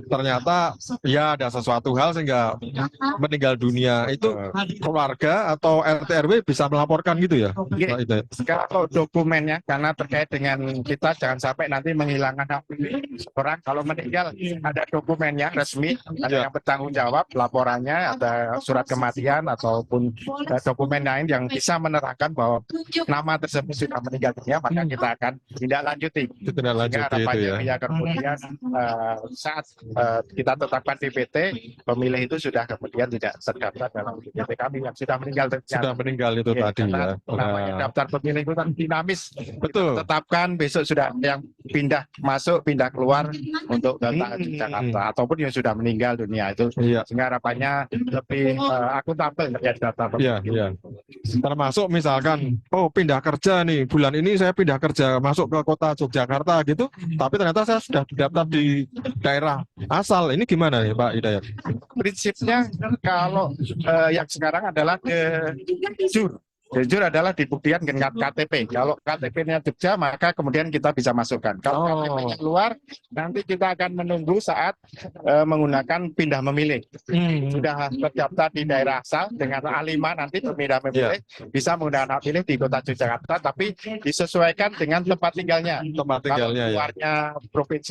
Ternyata ya ada sesuatu hal sehingga meninggal dunia. Itu keluarga atau RT RW bisa melaporkan gitu ya, Pak Hidayat? Kalau dokumennya, karena terkait dengan kita jangan sampai nanti menghilangkan hak pilih orang. Kalau meninggal ada dokumennya resmi, ada yang bertanggung jawab, laporannya, ada surat kematian ataupun dokumen lain yang bisa menerangkan bahwa nama tersebut sudah meninggal dunia, maka kita akan tindak lanjuti. Tidak lanjut Sehingga itu harapannya ya. kemudian saat kita tetapkan DPT, pemilih itu sudah kemudian tidak terdaftar dalam DPT kami yang sudah meninggal dunia. Sudah meninggal itu Iya, tadi karena ya. namanya daftar pemilih itu kan dinamis. Betul. Kita tetapkan besok sudah yang pindah masuk, pindah keluar untuk data di Jakarta ataupun yang sudah meninggal dunia itu. Iya. Sehingga harapannya lebih akuntabel terkait data Iya, pemilih. iya. Termasuk misalkan, oh pindah kerja nih, bulan ini saya pindah kerja masuk ke kota Yogyakarta gitu, tapi ternyata saya sudah daftar di daerah asal. Ini gimana nih Pak Hidayat? Prinsipnya kalau yang sekarang adalah jujur. Jujur adalah dibuktikan dengan KTP. Kalau KTP-nya Jogja, maka kemudian kita bisa masukkan. Kalau KTP-nya keluar, nanti kita akan menunggu saat menggunakan pindah memilih. Sudah terdaftar di daerah asal dengan A5 nanti pindah memilih bisa menggunakan hak pilih di Kota Yogyakarta, tapi disesuaikan dengan tempat tinggalnya. Tempat Kalau tinggalnya ya. luarnya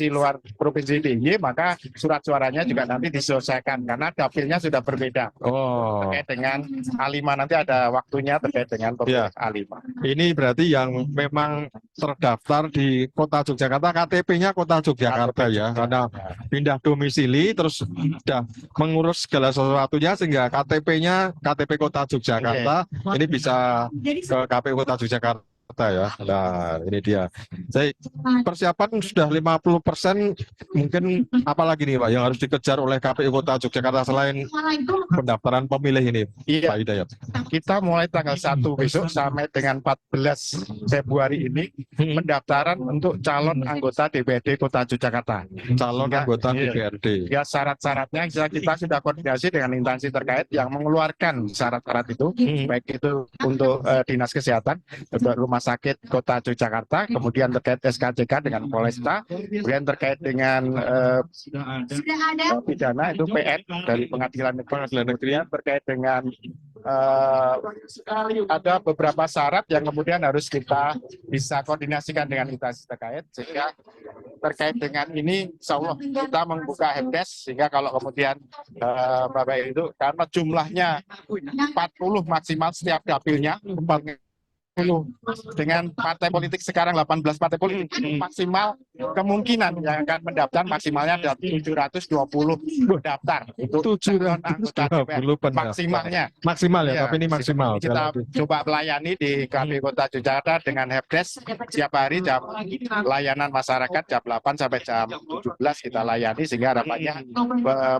luar provinsi DIY, maka surat suaranya juga nanti disesuaikan karena dapilnya sudah berbeda. Oh, Terkait dengan A5 nanti ada waktunya terkait dengan pemilih A5. ini berarti yang memang terdaftar di kota Yogyakarta, KTP-nya kota Yogyakarta ya, karena pindah domisili terus sudah mengurus segala sesuatunya sehingga KTP-nya KTP kota Yogyakarta ini bisa ke KPU kota Yogyakarta ya. Nah, ini dia. Saya persiapan sudah 50%, mungkin apalagi nih Pak yang harus dikejar oleh KPU kota Yogyakarta selain pendaftaran pemilih ini, Pak Hidayat? Kita mulai tanggal 1 besok sampai dengan 14 Februari ini pendaftaran untuk calon anggota DPRD Kota Yogyakarta. Calon anggota DPRD. Ya, syarat-syaratnya kita sudah koordinasi dengan instansi terkait yang mengeluarkan syarat-syarat itu, baik itu untuk Dinas Kesehatan, untuk Rumah Sakit Kota Yogyakarta, kemudian terkait SKCK dengan Polresta, kemudian terkait dengan pidana itu PN dari Pengadilan Negeri, terkait dengan ada beberapa syarat yang kemudian harus kita bisa koordinasikan dengan instansi terkait, sehingga terkait dengan ini insya Allah kita membuka helpdesk sehingga kalau kemudian Bapak itu karena jumlahnya 40 maksimal setiap dapilnya, 40 dengan partai politik sekarang 18 partai politik maksimal kemungkinan yang akan mendaftar maksimalnya ada 720 daftar untuk 720 maksimalnya. Maksimal ya, tapi ini maksimal. Kita coba melayani di KPU Kota Yogyakarta dengan helpdesk setiap hari jam layanan masyarakat jam 8 sampai jam 17 kita layani sehingga harapannya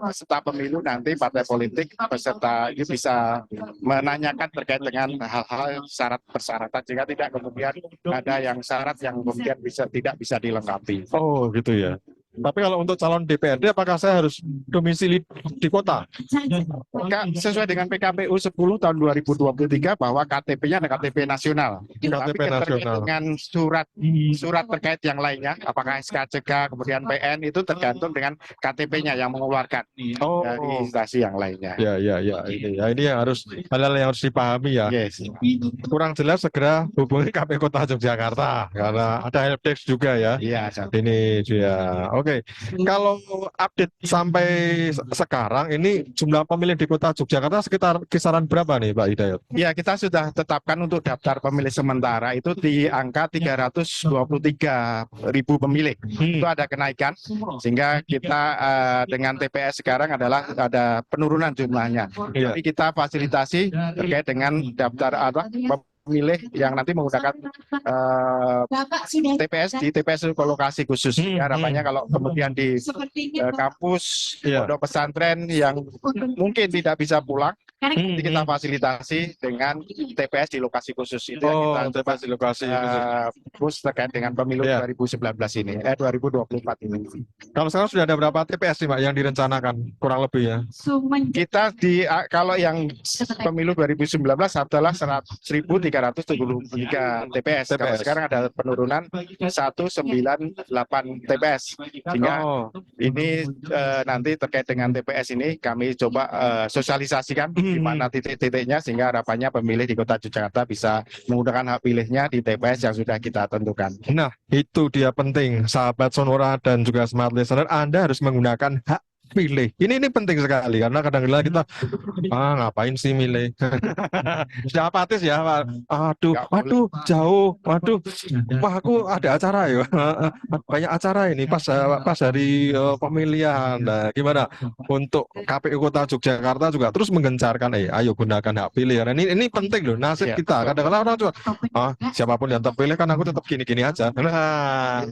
peserta pemilu nanti partai politik peserta ini bisa menanyakan terkait dengan hal-hal syarat persyaratan jika tidak kemudian ada yang syarat yang kemudian tidak bisa dilengkapi. Oh gitu ya. Tapi kalau untuk calon DPRD, apakah saya harus domisili di kota? Sesuai dengan PKPU 10 tahun 2023 bahwa KTP-nya ada KTP nasional. Tapi KTP terkait nasional. dengan surat terkait yang lainnya, apakah SKCK, kemudian PN, itu tergantung dengan KTP-nya yang mengeluarkan dari instansi yang lainnya. Ini yang harus hal-hal yang harus dipahami ya. Yes. Kurang jelas segera hubungi KPU Kota Yogyakarta karena ada helpdesk juga ya. Iya. Ini dia. Oke. Kalau update sampai sekarang ini jumlah pemilih di Kota Yogyakarta sekitar kisaran berapa nih Pak Hidayat? Ya, kita sudah tetapkan untuk daftar pemilih sementara itu di angka 323.000 pemilih. Itu ada kenaikan sehingga kita dengan TPS sekarang adalah ada penurunan jumlahnya. Iya. Tapi kita fasilitasi terkait dengan daftar pemilih yang nanti menggunakan TPS di TPS lokasi khusus. Harapannya kalau kemudian di kampus, pondok pesantren yang mungkin tidak bisa pulang, nanti kita fasilitasi dengan TPS di lokasi khusus. Itu yang kita TPS di lokasi khusus terkait dengan pemilu 2019 ini, 2024 ini. Kalau sekarang sudah ada berapa TPS nih Pak yang direncanakan kurang lebih ya? Kita kalau yang pemilu 2019 adalah 1.373 TPS. Kalau sekarang ada penurunan 198 TPS. Sehingga ini nanti terkait dengan TPS ini kami coba sosialisasikan di mana titik-titiknya sehingga harapannya pemilih di Kota Yogyakarta bisa menggunakan hak pilihnya di TPS yang sudah kita tentukan. Nah, itu dia penting, sahabat Sonora dan juga Smart Listener, Anda harus menggunakan hak pilih. Ini penting sekali karena kadang-kadang kita ngapain sih milih? Sudah apatis ya, Pak. Waduh, jauh. Waduh, wah aku ada acara ya. Banyak acara ini pas hari pemilihan. Nah, gimana untuk KPU Kota Yogyakarta juga terus menggencarkan ayo gunakan hak pilih. Nah, ini penting loh, nasib kita. Kadang-kadang orang juga siapapun yang terpilih kan aku tetap gini-gini aja. Nah,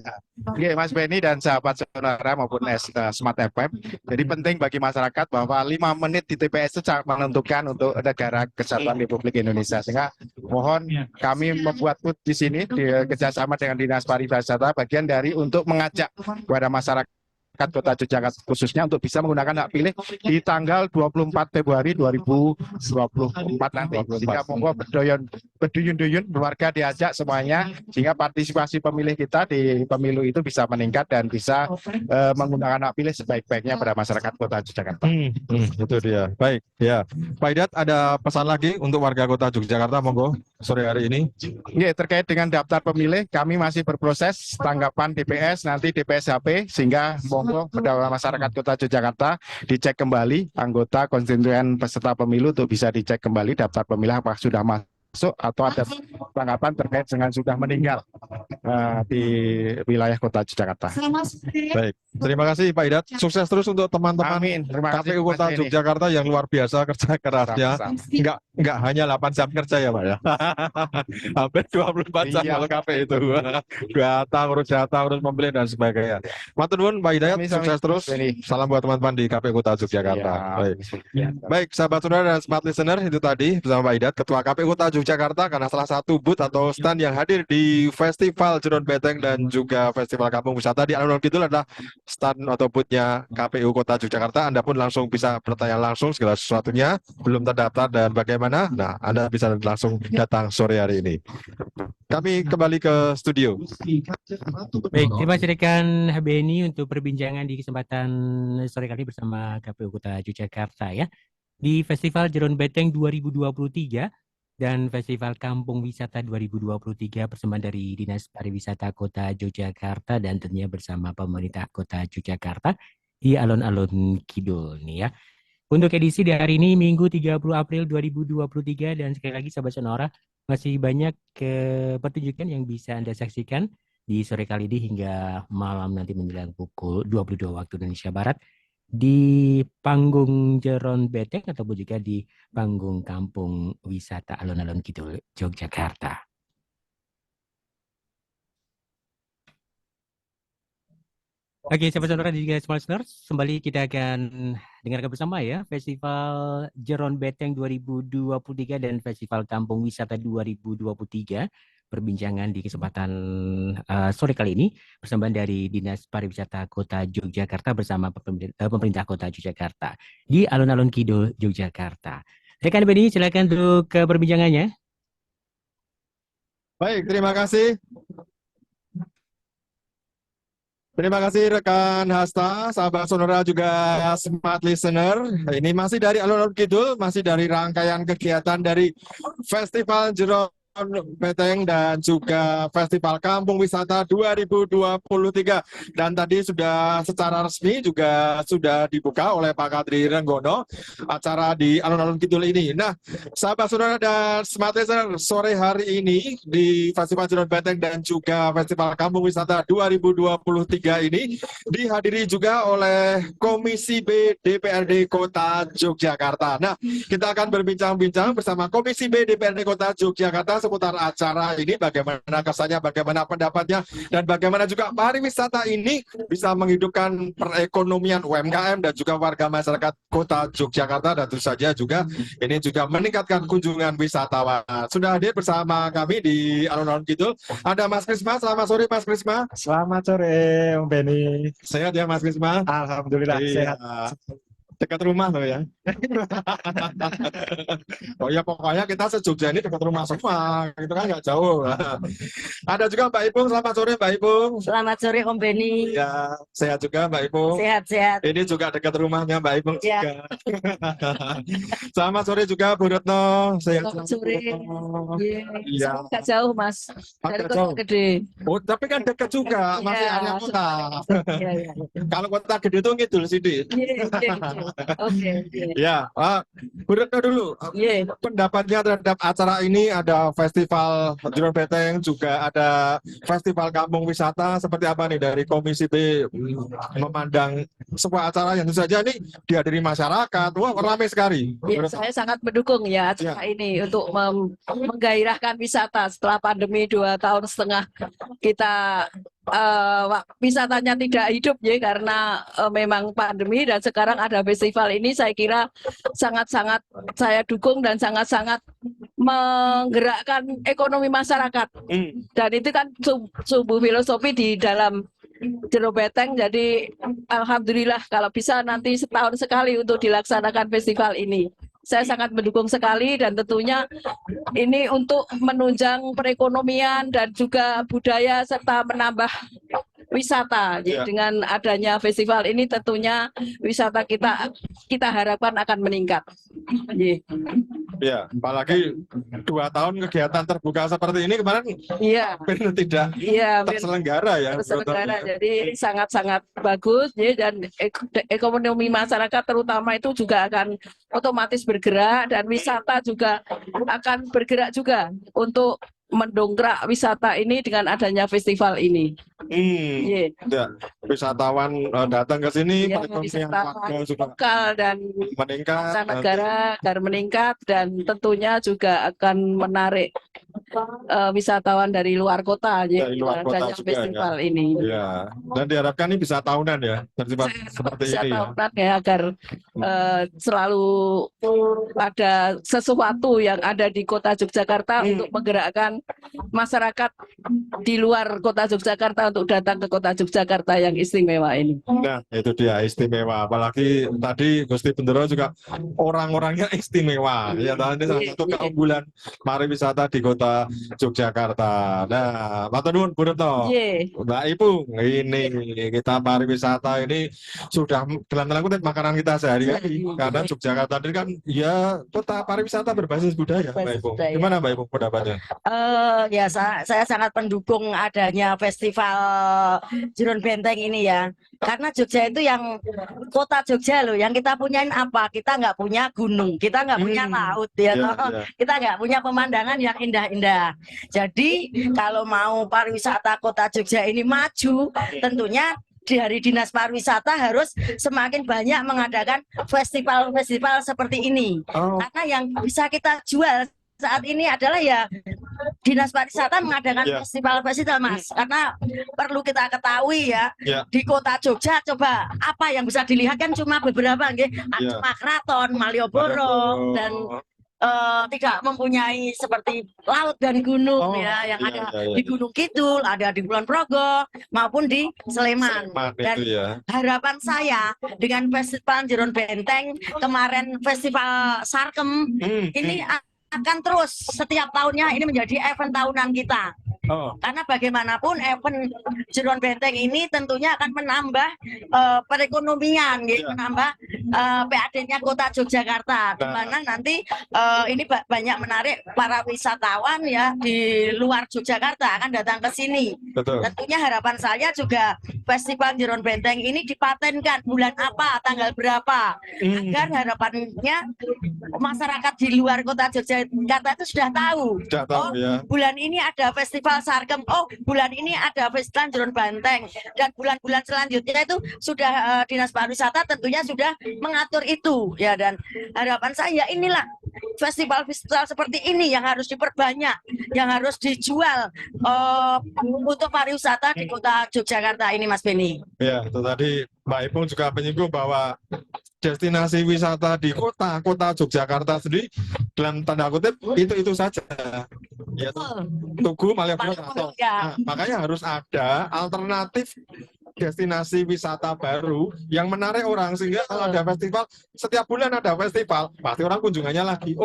Mas Benny dan sahabat Sonora maupun Smart FM. Jadi penting bagi masyarakat bahwa 5 menit di TPS itu sangat menentukan untuk negara kesatuan Republik Indonesia. Sehingga mohon kami membuat booth di sini kerjasama dengan Dinas Pariwisata bagian dari untuk mengajak kepada masyarakat Kota Yogyakarta khususnya untuk bisa menggunakan hak pilih di tanggal 24 Februari 2024 nanti. Sehingga monggo berduyun-duyun keluarga diajak semuanya sehingga partisipasi pemilih kita di pemilu itu bisa meningkat dan bisa menggunakan hak pilih sebaik-baiknya pada masyarakat Kota Yogyakarta. Itu dia. Baik, ya. Pak Hidat, ada pesan lagi untuk warga Kota Yogyakarta, monggo sore hari ini. Ya, terkait dengan daftar pemilih, kami masih berproses tanggapan DPS, nanti DPS HP, sehingga monggo pada masyarakat Kota Yogyakarta dicek kembali anggota konstituen peserta pemilu untuk bisa dicek kembali daftar pemilih apakah sudah masuk atau ada tanggapan terkait dengan sudah meninggal di wilayah Kota Yogyakarta. Baik, terima kasih Pak Hidat. Sukses terus untuk teman-teman KPU Kota Yogyakarta yang luar biasa kerja kerasnya. Enggak hanya 8 jam kerja ya Pak ya. Hampir 24 jam kalau KPU itu. Urus data, urus pemilih dan sebagainya. Matur nuwun Pak Hidayat, sukses terus. Salam buat teman-teman di KPU Kota Yogyakarta. Baik, sahabat Sonora dan Smart Listener, itu tadi bersama Pak Hidat, Ketua KPU Kota Yogyakarta, karena salah satu booth atau stand yang hadir di Festival Jeron Beteng dan juga Festival Kampung Wisata di Alun-Alun Kidul adalah stand atau booth-nya KPU Kota Yogyakarta. Anda pun langsung bisa bertanya langsung segala sesuatunya, belum terdaftar dan bagaimana. Nah, Anda bisa langsung datang sore hari ini. Kami kembali ke studio. Baik, terima kasih rekan Benny untuk perbincangan di kesempatan sore kali bersama KPU Kota Yogyakarta ya. Di Festival Jeron Beteng 2023 dan Festival Kampung Wisata 2023 persembahan dari Dinas Pariwisata Kota Yogyakarta dan tentunya bersama pemerintah Kota Yogyakarta di Alun-Alun Kidul nih ya. Untuk edisi di hari ini Minggu 30 April 2023 dan sekali lagi sahabat Sonora masih banyak pertunjukan yang bisa Anda saksikan di sore kali ini hingga malam nanti menjelang pukul 22 waktu Indonesia Barat di panggung Jeron Beteng ataupun juga di panggung Kampung Wisata Alun-Alun Kidul Yogyakarta. Oke, sahabat Sonora dan juga Smart Listeners, kembali kita akan dengarkan bersama ya Festival Jeron Beteng 2023 dan Festival Kampung Wisata 2023 perbincangan di kesempatan sore kali ini bersama dari Dinas Pariwisata Kota Yogyakarta bersama pemerintah Kota Yogyakarta di Alun-Alun Kidul, Yogyakarta. Rekan Benny, silakan untuk ke perbincangannya. Baik, terima kasih. Terima kasih rekan Hasta, sahabat Sonora juga smart listener. Ini masih dari Alun-Alun Kidul, masih dari rangkaian kegiatan dari Festival Jeron Beteng dan juga Festival Kampung Wisata 2023. Dan tadi sudah secara resmi juga sudah dibuka oleh Pak Kadri Renggono acara di Alun-Alun Kidul ini. Nah, sahabat Sonora dan smart listener, sore hari ini di Festival Jeron Beteng dan juga Festival Kampung Wisata 2023 ini dihadiri juga oleh Komisi B DPRD Kota Yogyakarta. Nah, kita akan berbincang-bincang bersama Komisi B DPRD Kota Yogyakarta seputar acara ini, bagaimana kesannya, bagaimana pendapatnya, dan bagaimana juga pariwisata ini bisa menghidupkan perekonomian UMKM dan juga warga masyarakat Kota Yogyakarta, dan tentu saja juga ini juga meningkatkan kunjungan wisatawan. Sudah hadir bersama kami di Alun-Alun Kidul ada Mas Krisma. Selamat sore Mas Krisma. Selamat sore Om Benny. Sehat ya Mas Krisma? Alhamdulillah Iya. sehat. Dekat rumah loh ya. Oh ya, pokoknya kita se-Jogja ini dekat rumah semua, itu kan nggak jauh. Ada juga Mbak Ipung. Selamat sore Mbak Ipung. Selamat sore Om Benny. Ya, sehat juga Mbak Ipung. Sehat-sehat. Ini juga dekat rumahnya Mbak Ipung Ya. juga. Selamat sore juga Bu Retno. Sehat Selamat sore. Iya. Agak jauh Mas. Dari Agak Kota jauh. Gede. Oh, tapi kan dekat juga, masih Iya. area kota. Iya, iya. Kalau kota gede itu ngidul sih. Iya, iya, iya. Oke. Ya, Bu Retno dulu. Iya. Pendapatnya terhadap acara ini, ada Festival Jeron Beteng, juga ada Festival Kampung Wisata, seperti apa nih dari Komisi B memandang sebuah acara yang tentu saja ini dihadiri masyarakat. Wah, ramai sekali. Ya, saya sangat mendukung ya acara ini untuk menggairahkan wisata setelah pandemi 2,5 tahun kita wisatanya tidak hidup ya karena memang pandemi, dan sekarang ada festival ini saya kira sangat-sangat saya dukung dan sangat-sangat menggerakkan ekonomi masyarakat. Dan itu kan sumbu filosofi di dalam Jeron Beteng. Jadi alhamdulillah kalau bisa nanti setahun sekali untuk dilaksanakan festival ini. Saya sangat mendukung sekali, dan tentunya ini untuk menunjang perekonomian dan juga budaya serta menambah wisata. Jadi dengan adanya festival ini tentunya wisata kita harapkan akan meningkat. Ya, apalagi 2 tahun kegiatan terbuka seperti ini kemarin tidak terselenggara ya. Jadi sangat-sangat bagus ya, dan ekonomi masyarakat terutama itu juga akan otomatis bergerak, dan wisata juga akan bergerak juga untuk mendongkrak wisata ini dengan adanya festival ini. Ya, wisatawan datang ke sini, perekonomian warga juga lokal dan meningkat, negara agar meningkat, dan tentunya juga akan menarik wisatawan dari luar kota ya, luar kota juga, festival ini. Ya, dan diharapkan ini bisa tahunan ya, festival seperti bisa ini. tahunan ya, agar selalu ada sesuatu yang ada di Kota Yogyakarta untuk menggerakkan masyarakat di luar Kota Yogyakarta untuk datang ke Kota Yogyakarta yang istimewa ini. Nah, itu dia istimewa. Apalagi tadi Gusti Bendoro juga orang-orangnya istimewa. Ya, ini salah satu keunggulan pariwisata di Kota Yogyakarta. Nah, Matur nuwun Bu Retno. Mbak Ipung, ini kita pariwisata ini sudah dalam tanda kutip makanan kita sehari-hari. Karena Yogyakarta ini kan ya kota pariwisata berbasis budaya, Mbak Ipung. Gimana Mbak Ipung pendapatnya? Ya, saya sangat mendukung adanya festival Jeron Beteng ini ya. Karena Jogja itu yang kota Jogja loh, yang kita punyain apa? Kita nggak punya gunung, kita nggak punya laut ya, kita nggak punya pemandangan yang indah-indah. Jadi kalau mau pariwisata kota Jogja ini maju, tentunya dari Dinas Pariwisata harus semakin banyak mengadakan festival-festival seperti ini. Karena yang bisa kita jual saat ini adalah ya Dinas Pariwisata mengadakan festival-festival, Mas. Karena perlu kita ketahui ya, di Kota Jogja coba apa yang bisa dilihat kan cuma beberapa nggih, cuma Keraton, Malioboro dan tidak mempunyai seperti laut dan gunung ya, yang ada di Gunung Kidul, ada di Kulon Progo maupun di Sleman. Dan itu ya. harapan saya dengan Festival Jeron Benteng kemarin, Festival Sarkem ini akan terus setiap tahunnya ini menjadi event tahunan kita. Karena bagaimanapun event Jeron Benteng ini tentunya akan menambah perekonomian, gitu, menambah PAD-nya Kota Yogyakarta, di mana nanti ini banyak menarik para wisatawan ya di luar Yogyakarta akan datang ke sini. Betul. Tentunya harapan saya juga Festival Jeron Benteng ini dipatenkan bulan apa, tanggal berapa, agar harapannya masyarakat di luar Kota Yogyakarta itu sudah tahu. Ya. Bulan ini ada Festival Sarkem, bulan ini ada Festival Jeron Benteng, dan bulan-bulan selanjutnya itu sudah Dinas Pariwisata tentunya sudah mengatur itu ya. Dan harapan saya inilah festival-festival seperti ini yang harus diperbanyak, yang harus dijual untuk pariwisata di Kota Yogyakarta ini, Mas Beni. Ya, itu tadi Mbak Ipung juga menyinggung bahwa destinasi wisata di kota Yogyakarta sendiri dalam tanda kutip itu saja, yaitu Tugu, Malioboro, Keraton. Nah, makanya harus ada alternatif destinasi wisata baru yang menarik orang, sehingga kalau ada festival, setiap bulan ada festival, pasti orang kunjungannya lagi.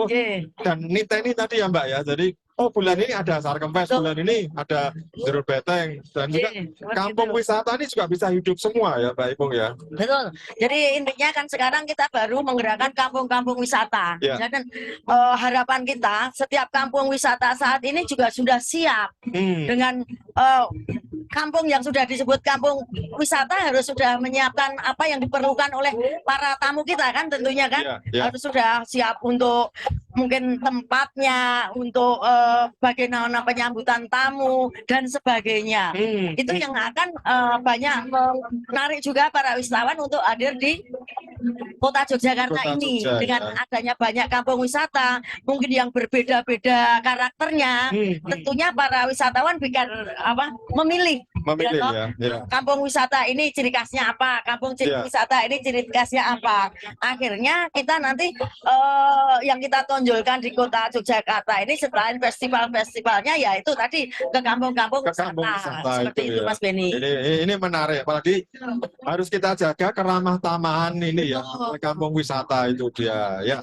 Dan ini tadi ya Mbak ya, jadi bulan ini ada Sarkem Fest, bulan ini ada Jeron Benteng, dan juga kampung wisata ini juga bisa hidup semua ya Mbak Ipung ya. Betul. Jadi intinya kan sekarang kita baru menggerakkan kampung-kampung wisata. Dan harapan kita setiap kampung wisata saat ini juga sudah siap dengan kampung yang sudah disebut kampung wisata harus sudah menyiapkan apa yang diperlukan oleh para tamu kita kan, tentunya kan harus sudah siap untuk mungkin tempatnya, untuk bagaimana penyambutan tamu dan sebagainya. Itu yang akan banyak menarik juga para wisatawan untuk hadir di Kota Yogyakarta ini. Dengan adanya banyak kampung wisata mungkin yang berbeda-beda karakternya, tentunya para wisatawan memilih kampung wisata ini ciri khasnya apa, kampung wisata ini ciri khasnya apa. Akhirnya kita nanti yang kita tonjolkan di Kota Yogyakarta ini selain festival-festivalnya, yaitu tadi ke kampung-kampung wisata. Seperti itu Mas Beni. Ini menarik, apalagi harus kita jaga keramah-tamahan ini ya, kampung wisata itu dia ya,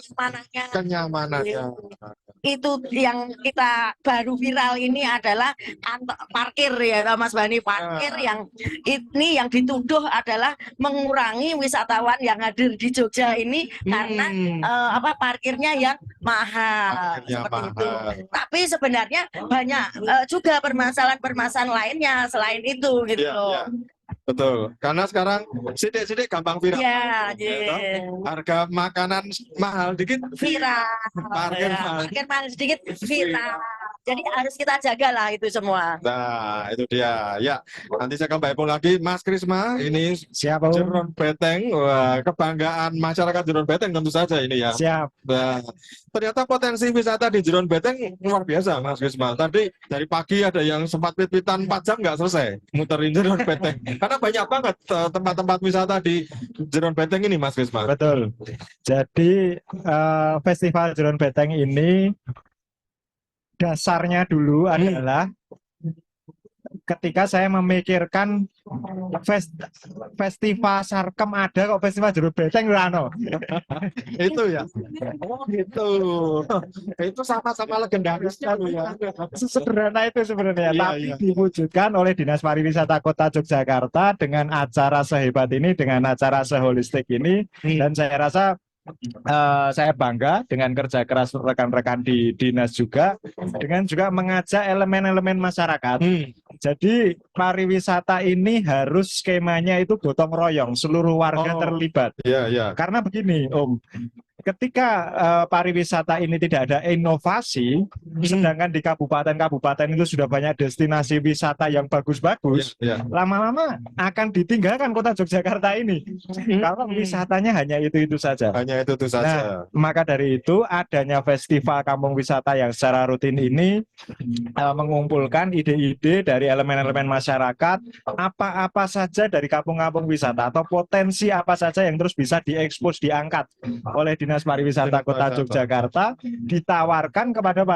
kenyamanannya. Itu yang kita baru viral ini adalah parkir ya Mas Bani, parkir yang ini yang dituduh adalah mengurangi wisatawan yang hadir di Jogja ini karena parkirnya yang mahal, seperti itu. Tapi sebenarnya banyak juga permasalahan-permasalahan lainnya selain itu gitu loh. Betul, karena sekarang sidik-sidik gampang viral. Harga makanan mahal dikit viral, parkir mahal sedikit viral. Jadi harus kita jagalah itu semua. Nah, itu dia. Ya, nanti saya ke Mbak Ipung lagi. Mas Krisma, ini siap, Jeron Benteng. Wah, kebanggaan masyarakat Jeron Benteng tentu saja ini ya. Siap. Nah, ternyata potensi wisata di Jeron Benteng luar biasa, Mas Krisma. Tadi dari pagi ada yang sempat pit-pitan 4 jam nggak selesai muterin Jeron Benteng. Karena banyak banget tempat-tempat wisata di Jeron Benteng ini, Mas Krisma. Betul. Jadi Festival Jeron Benteng ini dasarnya dulu adalah ketika saya memikirkan festival Sarkem ada kok, festival Jeron Benteng rano. Itu ya. Oh gitu. Itu sama-sama legendaris ya. Sederhana itu sebenarnya, tapi diwujudkan oleh Dinas Pariwisata Kota Yogyakarta dengan acara sehebat ini, dengan acara seholistik ini, dan saya rasa saya bangga dengan kerja keras rekan-rekan di dinas juga, dengan juga mengajak elemen-elemen masyarakat. Jadi pariwisata ini harus skemanya itu gotong royong, seluruh warga terlibat. Karena begini Om, ketika pariwisata ini tidak ada inovasi, sedangkan di kabupaten-kabupaten itu sudah banyak destinasi wisata yang bagus-bagus, lama-lama akan ditinggalkan Kota Yogyakarta ini. Kalau wisatanya hanya itu-itu saja. Nah, maka dari itu adanya festival kampung wisata yang secara rutin ini mengumpulkan ide-ide dari elemen-elemen masyarakat, apa-apa saja dari kampung-kampung wisata atau potensi apa saja yang terus bisa diekspos, diangkat oleh Dinas Dinas Pariwisata Kota Yogyakarta ditawarkan kepada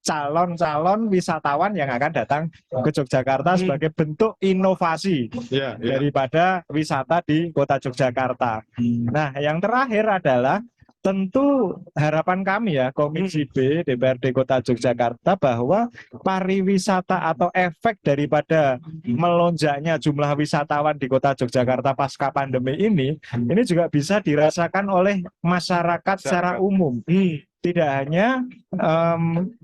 calon-calon wisatawan yang akan datang ke Yogyakarta sebagai bentuk inovasi daripada wisata di Kota Yogyakarta. Nah, yang terakhir adalah tentu harapan kami ya, Komisi B DPRD Kota Yogyakarta, bahwa pariwisata atau efek daripada melonjaknya jumlah wisatawan di Kota Yogyakarta pasca pandemi ini juga bisa dirasakan oleh masyarakat secara umum. Tidak hanya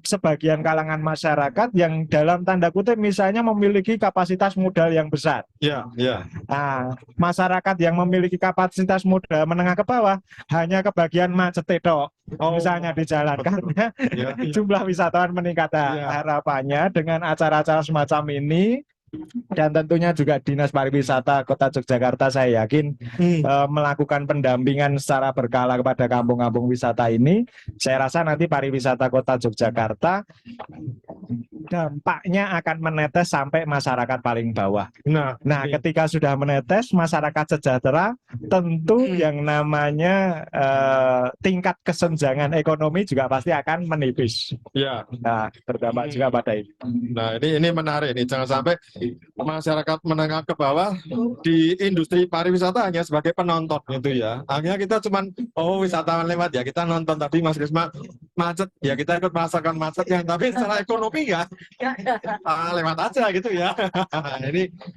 sebagian kalangan masyarakat yang dalam tanda kutip misalnya memiliki kapasitas modal yang besar. Nah, masyarakat yang memiliki kapasitas modal menengah ke bawah hanya kebagian macet tok. Misalnya di jalan karena jumlah wisatawan meningkat. Harapannya dengan acara-acara semacam ini dan tentunya juga Dinas Pariwisata Kota Yogyakarta saya yakin melakukan pendampingan secara berkala kepada kampung-kampung wisata ini, saya rasa nanti pariwisata Kota Yogyakarta dampaknya akan menetes sampai masyarakat paling bawah. Nah, ketika sudah menetes masyarakat sejahtera, tentu yang namanya tingkat kesenjangan ekonomi juga pasti akan menipis. Nah, berdampak juga pada itu. Nah, ini menarik nih, jangan sampai masyarakat menengah ke bawah di industri pariwisata hanya sebagai penonton gitu ya. Akhirnya kita cuman wisatawan lewat ya, kita nonton, tapi Mas Risma macet ya kita ikut merasakan macet yang tapi secara ekonomi ya lewat aja gitu ya.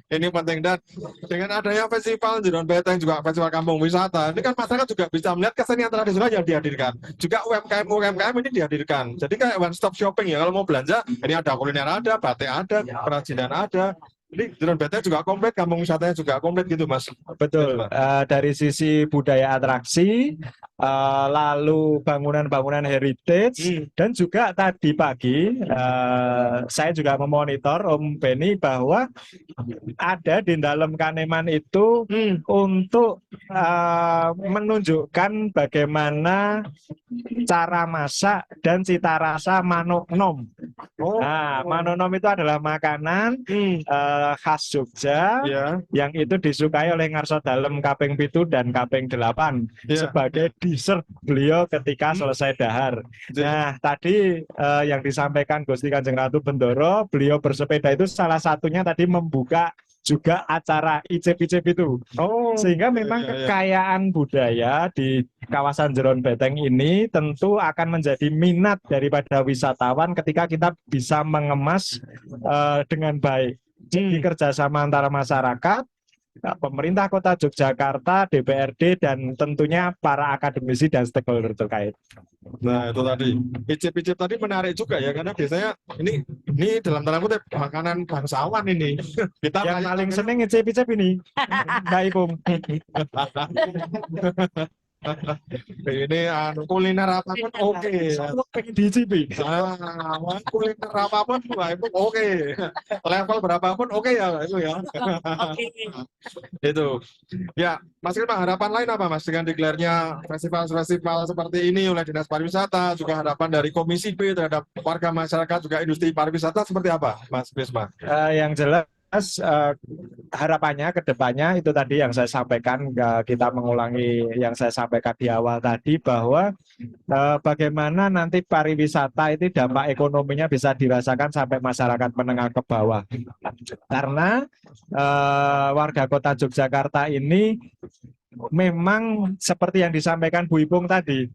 Ini penting, dan dengan adanya festival Jeron Beteng juga festival kampung wisata, ini kan masyarakat juga bisa melihat kesenian tradisional yang dihadirkan. Juga UMKM ini dihadirkan. Jadi kayak one stop shopping ya, kalau mau belanja ini ada kuliner, ada batik, ada kerajinan, ada. Jadi Jeron Beteng juga komplit, kampung wisatanya juga komplit gitu Mas. Betul. Dari sisi budaya atraksi, lalu bangunan-bangunan heritage, dan juga tadi pagi saya juga memonitor Om Beni bahwa ada di dalam Kaneman itu untuk menunjukkan bagaimana cara masak dan cita rasa manuk nom. Nah, manuk nom itu adalah makanan khas Jogja yang itu disukai oleh Ngarso Dalem kaping 7 dan kaping 8 sebagai dessert beliau ketika selesai dahar. Nah, tadi yang disampaikan Gusti Kanjeng Ratu Bendoro, beliau bersepeda itu salah satunya tadi membuka juga acara icip-icip itu. Sehingga memang kekayaan budaya di kawasan Jeron Beteng ini tentu akan menjadi minat daripada wisatawan ketika kita bisa mengemas dengan baik. Jadi kerjasama antara masyarakat, pemerintah Kota Yogyakarta, DPRD, dan tentunya para akademisi dan stakeholder terkait. Nah, itu tadi icip-icip tadi menarik juga ya, karena biasanya ini dalam tanda kutip makanan bangsawan ini. Kita yang paling seneng icip-icip ini, Mbak Ipung. Ini kuliner apapun oke. Pengen dicipi. Kuliner apapun oke. Level berapapun oke ya itu ya. Itu. Ya, Mas Irma, harapan lain apa Mas dengan digelarnya festival-festival seperti ini oleh Dinas Pariwisata, juga harapan dari Komisi B terhadap warga masyarakat juga industri pariwisata seperti apa, Mas Risma? Yang jelas harapannya ke depannya itu tadi yang saya sampaikan, kita mengulangi yang saya sampaikan di awal tadi bahwa bagaimana nanti pariwisata itu dampak ekonominya bisa dirasakan sampai masyarakat menengah ke bawah. Karena warga Kota Yogyakarta ini memang seperti yang disampaikan Bu Ipung tadi,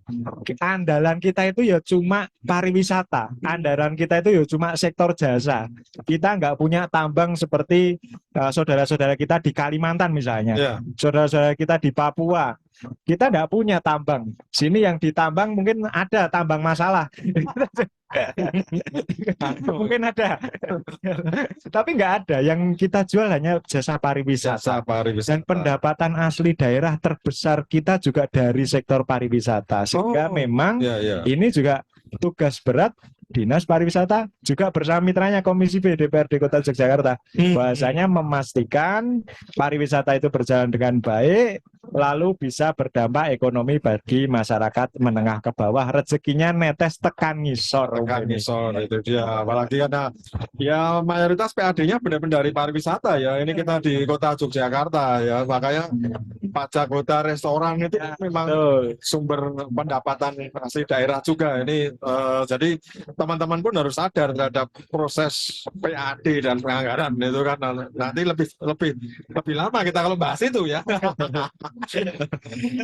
andalan kita itu ya cuma pariwisata, andalan kita itu ya cuma sektor jasa. Kita nggak punya tambang seperti saudara-saudara kita di Kalimantan misalnya, saudara-saudara kita di Papua. Kita nggak punya tambang. Sini yang ditambang mungkin ada tambang masalah. Mungkin ada. Tapi nggak ada. Yang kita jual hanya jasa pariwisata. Dan pendapatan asli daerah terbesar kita juga dari sektor pariwisata. Sehingga memang ini juga tugas berat Dinas Pariwisata juga bersama mitranya Komisi B DPRD Kota Yogyakarta. Bahasanya memastikan pariwisata itu berjalan dengan baik, lalu bisa berdampak ekonomi bagi masyarakat menengah ke bawah, rezekinya netes tekan ngisor. Tekan ngisor itu dia, apalagi karena ya mayoritas PAD-nya benar-benar dari pariwisata ya. Ini kita di kota Yogyakarta ya, makanya pajak hotel restoran itu memang sumber pendapatan asli daerah juga. Ini jadi teman-teman pun harus sadar terhadap proses PAD dan penganggaran itu kan nanti lebih lama kita kalau bahas itu ya.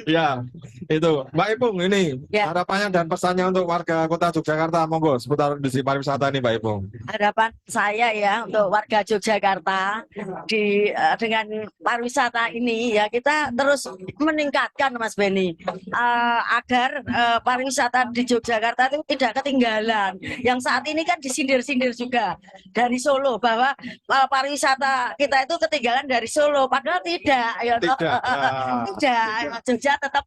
Ya, itu Mbak Ipung ini harapannya dan pesannya untuk warga kota Yogyakarta, monggo seputar industri pariwisata ini Mbak Ipung. Harapan saya ya untuk warga Yogyakarta dengan pariwisata ini ya kita terus meningkatkan Mas Beni agar pariwisata di Yogyakarta itu tidak ketinggalan. Yang saat ini kan disindir-sindir juga dari Solo bahwa pariwisata kita itu ketinggalan dari Solo, padahal tidak. Ya, tidak. Jogja tetap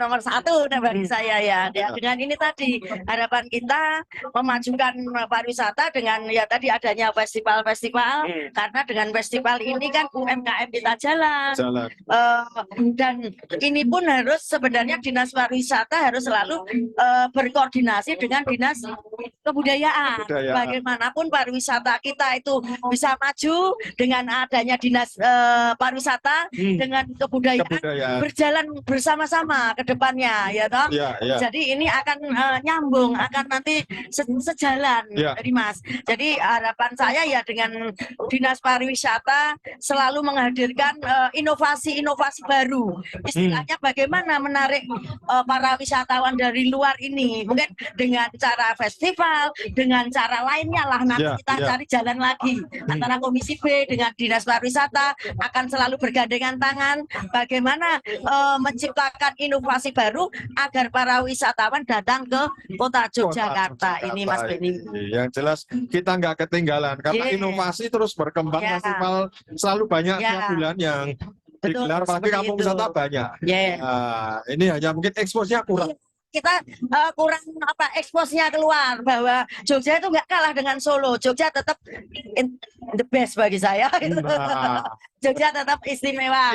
nomor 1 bagi saya ya. Dengan ini tadi harapan kita memajukan pariwisata dengan ya tadi adanya festival-festival karena dengan festival ini kan UMKM kita jalan. Dan ini pun harus sebenarnya dinas pariwisata harus selalu berkoordinasi dengan dinas kebudayaan. Bagaimanapun pariwisata kita itu bisa maju dengan adanya dinas pariwisata dengan kebudayaan berjalan bersama-sama ke depannya ya toh. Jadi ini akan nyambung, akan nanti sejalan dari Mas. Jadi harapan saya ya dengan dinas pariwisata selalu menghadirkan inovasi-inovasi baru. Istilahnya bagaimana menarik para wisatawan dari luar ini. Mungkin dengan cara festival, dengan cara lainnya lah nanti kita cari jalan lagi antara Komisi B dengan dinas pariwisata akan selalu bergandengan tangan bagaimana menciptakan inovasi baru agar para wisatawan datang ke kota Yogyakarta ini Mas Beni. Yang jelas kita nggak ketinggalan karena inovasi terus berkembang, festival selalu banyak tiap bulan yang digelar, apalagi kampung wisata banyak. Nah, ini hanya mungkin eksposnya kurang. Kita kurang eksposnya keluar bahwa Jogja itu nggak kalah dengan Solo. Jogja tetap the best bagi saya. Jogja tetap istimewa.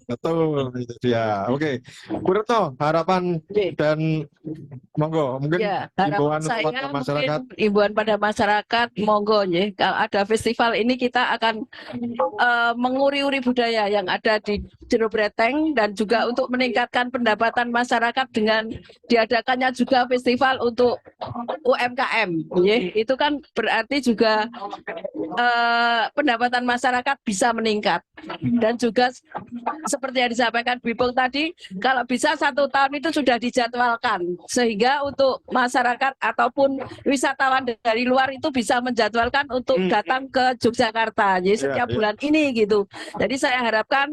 Betul itu dia. Oke, Bu Retno, harapan dan monggo mungkin himbauan pada masyarakat. Himbauan pada masyarakat, monggo ya. Kalau ada festival ini kita akan menguri-uri budaya yang ada di Jero Breteng dan juga untuk meningkatkan pendapatan masyarakat dengan diadakannya juga festival untuk UMKM. Ya, itu kan berarti juga pendapatan masyarakat bisa meningkat. Dan juga seperti yang disampaikan Bu Ipung tadi, kalau bisa 1 tahun itu sudah dijadwalkan sehingga untuk masyarakat ataupun wisatawan dari luar itu bisa menjadwalkan untuk datang ke Yogyakarta. Jadi setiap bulan ini gitu. Jadi saya harapkan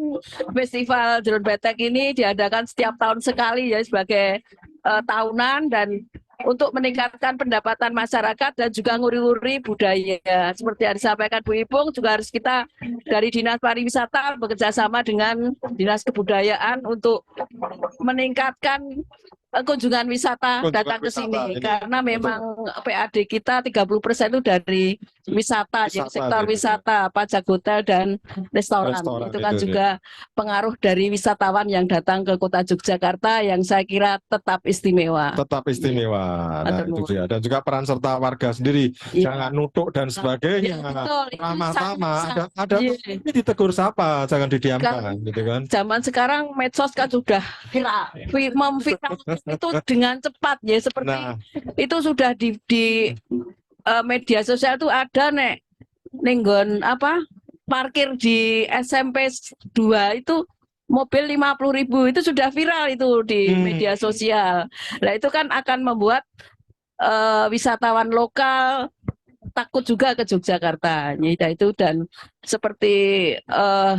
festival Drone Betek ini diadakan setiap tahun sekali ya sebagai tahunan dan untuk meningkatkan pendapatan masyarakat dan juga nguri-nguri budaya. Seperti yang disampaikan Bu Ipung, juga harus kita dari Dinas Pariwisata bekerja sama dengan Dinas Kebudayaan untuk meningkatkan kunjungan wisata datang ke sini karena memang PAD kita 30% itu dari wisata, ya, sektor wisata, pajak hotel dan restoran. Itu kan juga pengaruh dari wisatawan yang datang ke kota Yogyakarta yang saya kira tetap istimewa. Tetap istimewa. Nah, itu dia. Dan juga peran serta warga sendiri, jangan nutuk dan sebagainya. Ramah-ramah, ada ini ditegur sapa, jangan didiamkan, gitu kan. Zaman sekarang medsos kan sudah memviral itu dengan cepat ya, seperti itu sudah di media sosial itu ada nenggon parkir di SMP 2 itu mobil 50.000 itu sudah viral itu di media sosial. Nah itu kan akan membuat wisatawan lokal takut juga ke Yogyakarta, ya itu. Dan seperti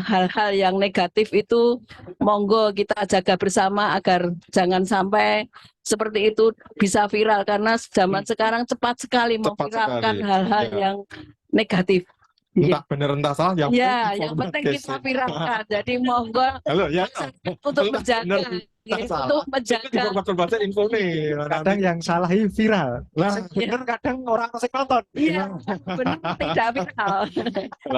hal-hal yang negatif itu monggo kita jaga bersama agar jangan sampai seperti itu bisa viral karena zaman sekarang cepat sekali memviralkan hal-hal yang negatif. Entah benar entah salah yang penting kita viralkan. Jadi monggo untuk menjaga untuk menjaga. Baca info nih. Kadang yang salah viral. Nah, Sing bener kadang orang masih nonton. Iya, benar tidak viral.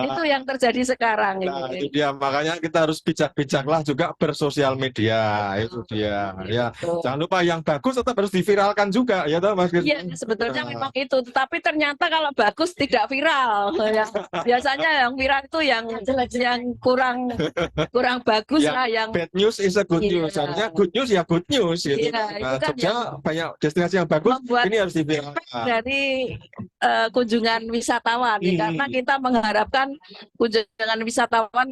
Itu yang terjadi sekarang Nah, ini. itu dia, makanya kita harus bijak-bijaklah juga bersosial media. Itu dia. Ya, jangan lupa yang bagus tetap harus diviralkan juga, ya toh Mas Kris? Iya, sebetulnya memang itu. Tetapi ternyata kalau bagus tidak viral. Yang biasanya yang viral itu yang kurang bagus Yang lah, yang bad news is a good Iya. news. Harusnya good news ya good news gitu. Iya, itu Nah, kan Jogja banyak destinasi yang bagus, membuat ini harus diviralkan. dari kunjungan wisatawan karena kita mengharapkan kunjungan wisatawan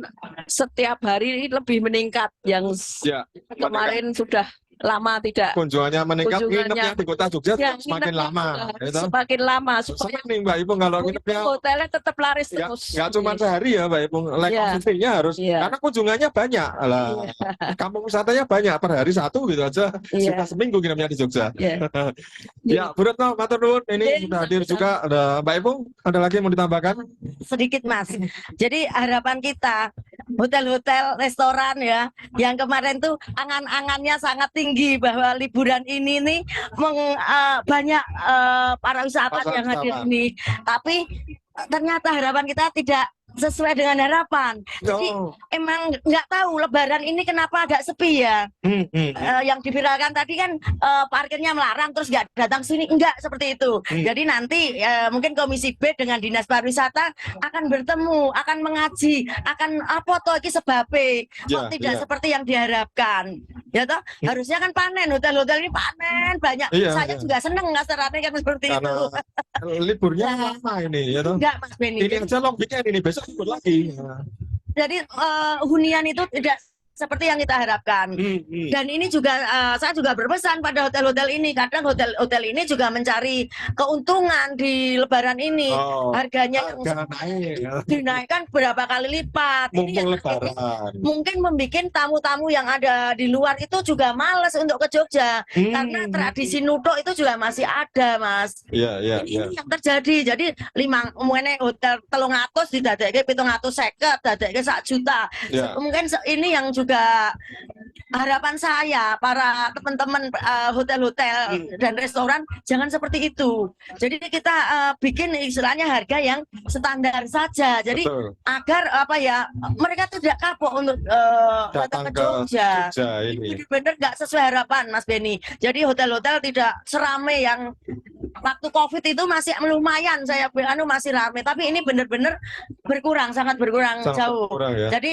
setiap hari lebih meningkat yang Ya, kemarin sudah lama tidak kunjungannya meningkat, kunjungannya- nginepnya di kota Jogja ya, semakin nginepnya lama. juga Gitu. semakin lama supaya Sering Mbak Ibu kalau nginepnya hotelnya tetap laris ya, terus. nggak cuma sehari ya Mbak Ibu, like Iya. nya harus Iya. karena kunjungannya banyak lah. Kampung wisatanya banyak per hari satu gitu aja. Iya. Sudah seminggu nginepnya di Jogja. Iya. Ya, Bu Retno, matur nuwun. Ini Iya, sudah hadir sama-sama. juga. Ada Mbak Ibu, ada lagi yang mau ditambahkan? Sedikit Mas. Jadi harapan kita hotel-hotel, restoran ya, yang kemarin tuh angan-angannya sangat tinggi bahwa liburan ini nih banyak para wisatawan yang hadir ini. Tapi ternyata harapan kita tidak sesuai dengan harapan. Jadi emang nggak tahu Lebaran ini kenapa agak sepi ya. Yang diviralkan tadi kan parkirnya melarang terus nggak datang sini, enggak seperti itu. Jadi nanti mungkin Komisi B dengan Dinas Pariwisata akan bertemu, akan mengaji, akan apa toh iki sebabe kok tidak seperti yang diharapkan. Ya toh harusnya kan panen, hotel-hotel ini panen banyak. Iya, Saya iya. juga seneng ngasarannya kan seperti Karena itu. liburnya Nah. lama ini, ya toh. Enggak Mas Beni. Ini aja long weekend ini, besok libur lagi. Jadi hunian itu tidak seperti yang kita harapkan. Dan ini juga saya juga berpesan pada hotel-hotel ini. Kadang hotel-hotel ini juga mencari keuntungan di Lebaran ini. Harganya yang harga naik. dinaikkan berapa kali lipat. Ini yang Mumpung Lebaran. mungkin membuat tamu-tamu yang ada di luar itu juga males untuk ke Jogja. Karena tradisi nutuk itu juga masih ada, Mas. Iya, iya, iya. Ini yang terjadi. Jadi mungkin hotel 300 didadekke 750, dadekke 1 juta. Ya. Mungkin ini yang juga harapan saya para teman-teman hotel-hotel dan restoran jangan seperti itu. Jadi kita bikin istilahnya harga yang standar saja. Jadi Betul. agar apa ya mereka tidak kapok untuk datang ke Jogja. Ini. Bener nggak sesuai harapan Mas Beni. Jadi hotel-hotel tidak seramai yang waktu COVID itu masih lumayan saya masih ramai. Tapi ini benar-benar berkurang, sangat berkurang Sangat jauh. berkurang, ya. Jadi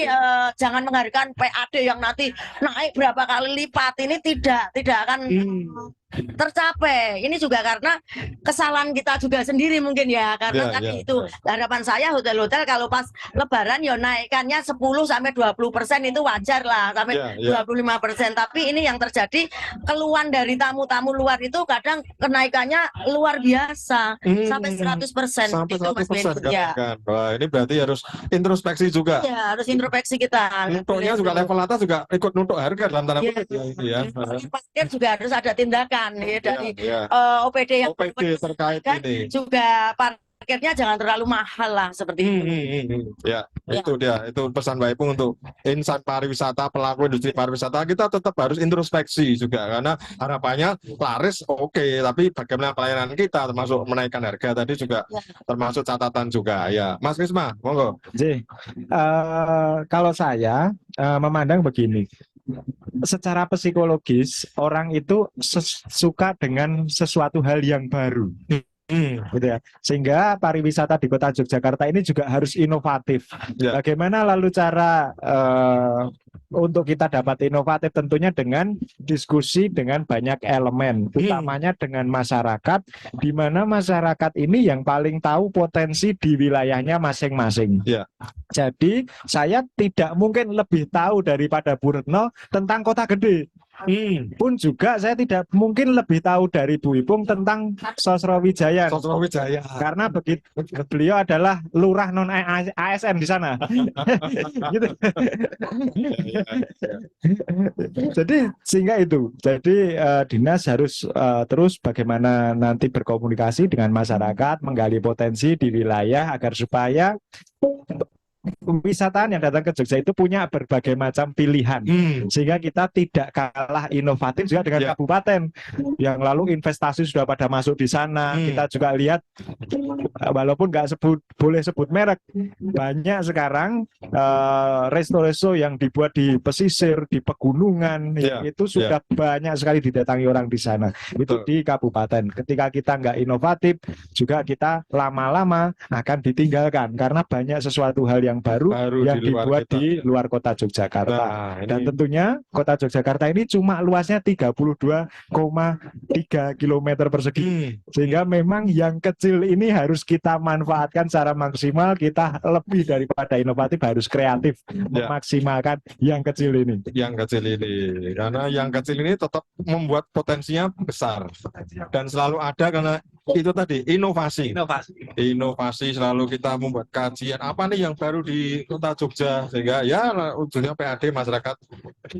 jangan mengharapkan PAD yang nanti naik berapa kali lipat. Ini tidak akan tercapai. Ini juga karena kesalahan kita juga sendiri mungkin ya. Karena tadi itu harapan saya hotel-hotel kalau pas Lebaran ya naikkannya 10-20% itu wajar lah sampai 25%. Tapi ini yang terjadi keluhan dari tamu-tamu luar itu kadang kenaikannya luar biasa sampai 100%. Sampai Itu Mas 100% Beni. Ya. kan. Wah, ini berarti harus introspeksi juga. Ya, harus introspeksi kita. Nutuknya juga level atas juga ikut nutuk harga dalam tanda Iya. kutip ya, ini ya. Parkir juga harus ada tindakan ya, dari Iya. OPD yang OPD terkait kan ini. juga parkirnya jangan terlalu mahal lah seperti itu. Ya, itu dia. Itu pesan Mbak Ibu untuk insan pariwisata, pelaku industri pariwisata, kita tetap harus introspeksi juga karena harapannya laris oke, tapi bagaimana pelayanan kita termasuk menaikkan harga tadi juga termasuk catatan juga ya. Mas Risma, monggo. Kalau saya memandang begini, secara psikologis orang itu suka dengan sesuatu hal yang baru. Gitu ya. Sehingga pariwisata di Kota Yogyakarta ini juga harus inovatif. Bagaimana lalu cara untuk kita dapat inovatif? Tentunya dengan diskusi dengan banyak elemen, utamanya dengan masyarakat, di mana masyarakat ini yang paling tahu potensi di wilayahnya masing-masing. Jadi saya tidak mungkin lebih tahu daripada Bu Retno tentang kota gede. Pun juga saya tidak mungkin lebih tahu dari Bu Ipung tentang Sosrawijayan. Karena begitu beliau adalah lurah non ASN di sana. Gitu. Jadi sehingga itu. Jadi dinas harus terus bagaimana nanti berkomunikasi dengan masyarakat, menggali potensi di wilayah agar supaya wisatawan yang datang ke Jogja itu punya berbagai macam pilihan, sehingga kita tidak kalah inovatif juga dengan kabupaten yang lalu investasi sudah pada masuk di sana. Kita juga lihat, walaupun nggak boleh sebut merek, banyak sekarang resto-resto yang dibuat di pesisir, di pegunungan, itu sudah banyak sekali didatangi orang di sana. Itu di kabupaten. Ketika kita nggak inovatif, juga kita lama-lama akan ditinggalkan karena banyak sesuatu hal yang baru yang dibuat di luar kota Yogyakarta. Dan tentunya kota Yogyakarta ini cuma luasnya 32,3 km persegi. Sehingga memang yang kecil ini harus kita manfaatkan secara maksimal. Kita lebih daripada inovatif, harus kreatif memaksimalkan yang kecil ini. Karena yang kecil ini tetap membuat potensinya besar dan selalu ada, karena itu tadi inovasi selalu kita membuat kajian apa nih yang baru di kota Jogja, sehingga ya ujungnya PAD masyarakat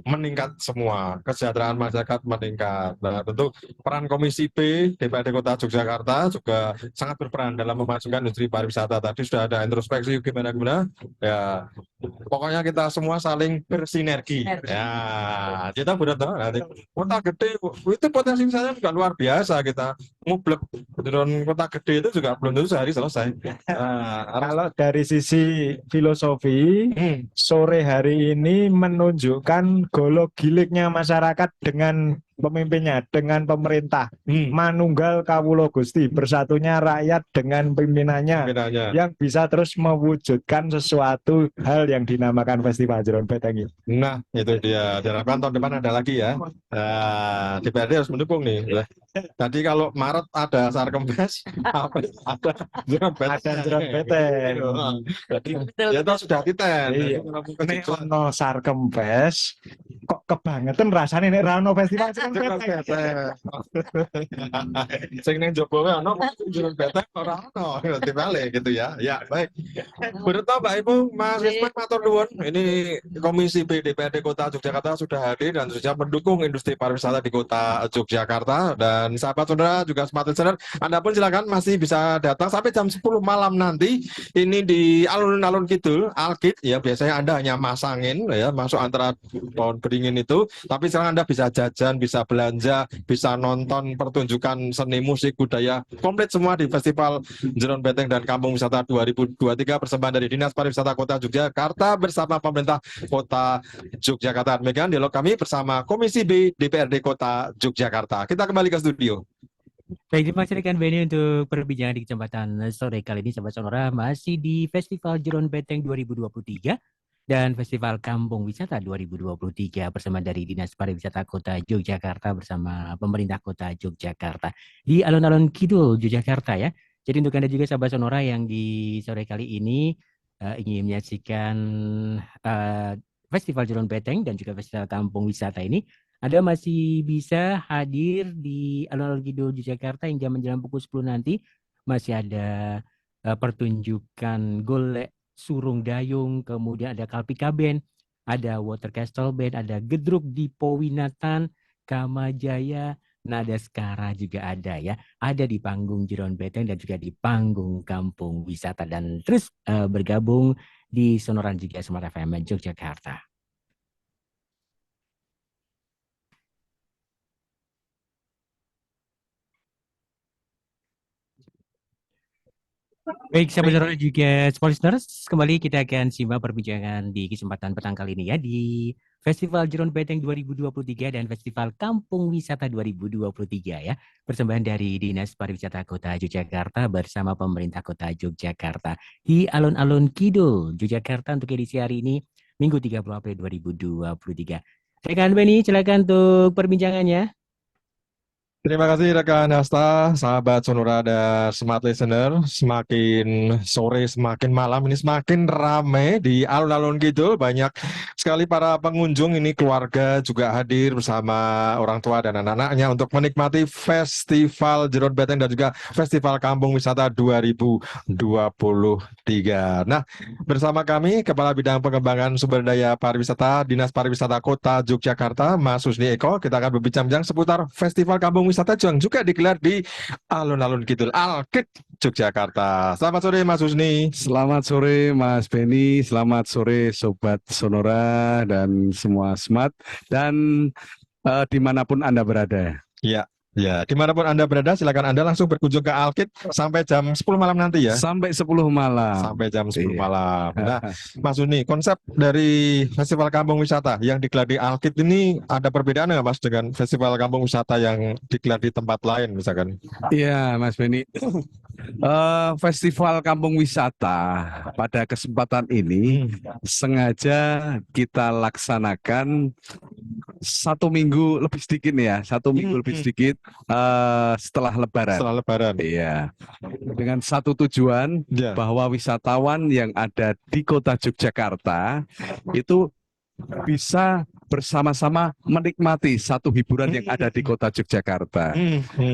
meningkat semua, kesejahteraan masyarakat meningkat. Nah, tentu peran Komisi B DPRD Kota Yogyakarta juga sangat berperan dalam memajukan industri pariwisata. Tadi sudah ada introspeksi gimana ya, pokoknya kita semua saling bersinergi. Ya, kita benar-benar nanti kota gede itu potensi wisata juga luar biasa. Kita ngublek di kota gede itu juga belum tentu sehari selesai. Kalau dari sisi filosofi, sore hari ini menunjukkan golok giliknya masyarakat dengan pemimpinnya, dengan pemerintah. Manunggal Kawula Gusti, bersatunya rakyat dengan pimpinannya yang bisa terus mewujudkan sesuatu hal yang dinamakan Festival Jeron Beteng ini. Nah, itu dia. Diharapkan tahun depan ada lagi ya. DPRD harus mendukung nih. Tadi kalau Maret ada Sarkembes, ada Jeron Beteng. Jadi ya itu sudah titen. Nek ono Sarkembes, kok kebangetan rasanya nek ra ono festival Jeron Beteng. Sing ning Jokowi ono Jeron Beteng ora ono, dibalik gitu ya. Ya, baik. Berita Mbak Ibu, Mas Ismail matur nuwun. Ini Komisi B DPRD Kota Yogyakarta sudah hadir dan sudah mendukung industri pariwisata di Kota Yogyakarta. Dan sahabat saudara juga Smart Listener, Anda pun silakan masih bisa datang sampai jam 10 malam nanti. Ini di alun-alun kidul, Alkit ya, biasanya Anda hanya masangin ya, masuk antara pohon beringin itu, tapi sekarang Anda bisa jajan, bisa belanja, bisa nonton pertunjukan seni musik budaya komplit semua di Festival Jeron Beteng dan Kampung Wisata 2023 persembahan dari Dinas Pariwisata Kota Yogyakarta bersama pemerintah Kota Yogyakarta. Demikian dialog kami bersama Komisi B DPRD Kota Yogyakarta. Kita kembali ke studio. Baik, terima kasih rekan Benny untuk perbincangan di kesempatan sore kali ini, sahabat Sonora, masih di Festival Jeron Beteng 2023 dan Festival Kampung Wisata 2023 bersama dari Dinas Pariwisata Kota Yogyakarta bersama pemerintah Kota Yogyakarta di alun-alun kidul Yogyakarta ya. Jadi untuk Anda juga sahabat Sonora yang di sore kali ini ingin menyaksikan Festival Jeron Beteng dan juga Festival Kampung Wisata ini, Anda masih bisa hadir di alun-alun kidul Yogyakarta hingga menjelang pukul 10 nanti. Masih ada pertunjukan golek surung dayung, kemudian ada Kalpika Band, ada Water Castle Band, ada Gedruk Dipo Winatan, Kamajaya, Nada Skara juga ada ya. Ada di panggung Jeron Beteng dan juga di panggung Kampung Wisata, dan terus bergabung di Sonoran juga Smart FM Yogyakarta. Baik, sahabat juga Sport Listeners, kembali kita akan simak perbincangan di kesempatan petang kali ini ya di Festival Jeron Beteng 2023 dan Festival Kampung Wisata 2023 ya. Persembahan dari Dinas Pariwisata Kota Yogyakarta bersama pemerintah Kota Yogyakarta di alun-alun kidul Yogyakarta untuk edisi hari ini Minggu 30 April 2023. Rekan Benny, silakan untuk perbincangannya. Terima kasih rekan Hasta, sahabat Sonora dan Smart Listener. Semakin sore, semakin malam ini semakin ramai di alun-alun kidul. Banyak sekali para pengunjung, ini keluarga juga hadir bersama orang tua dan anak-anaknya untuk menikmati Festival Jeron Beteng dan juga Festival Kampung Wisata 2023. Nah, bersama kami Kepala Bidang Pengembangan Sumber Daya Pariwisata Dinas Pariwisata Kota Yogyakarta, Mas Husni Eko, kita akan berbincang seputar Festival Kampung Wisata wisata yang juga digelar di alun-alun kidul Alkit Yogyakarta. Selamat sore Mas Husni. Selamat sore Mas Beni, selamat sore Sobat Sonora dan semua Smart dan dimanapun Anda berada. Ya, ya, dimanapun Anda berada, silakan Anda langsung berkunjung ke Alkit sampai jam 10 malam nanti ya. Sampai 10 malam. Sampai jam 10 Iya. malam. Nah, Mas Husni, konsep dari Festival Kampung Wisata yang digelar di Alkit ini ada perbedaan nggak Mas dengan Festival Kampung Wisata yang digelar di tempat lain misalkan? Iya Mas Beni. Festival Kampung Wisata pada kesempatan ini sengaja kita laksanakan 1 minggu lebih sedikit nih ya, 1 minggu lebih sedikit setelah Lebaran. Setelah Lebaran. Iya, dengan satu tujuan Ya. bahwa wisatawan yang ada di kota Yogyakarta itu bisa bersama-sama menikmati satu hiburan yang ada di kota Yogyakarta.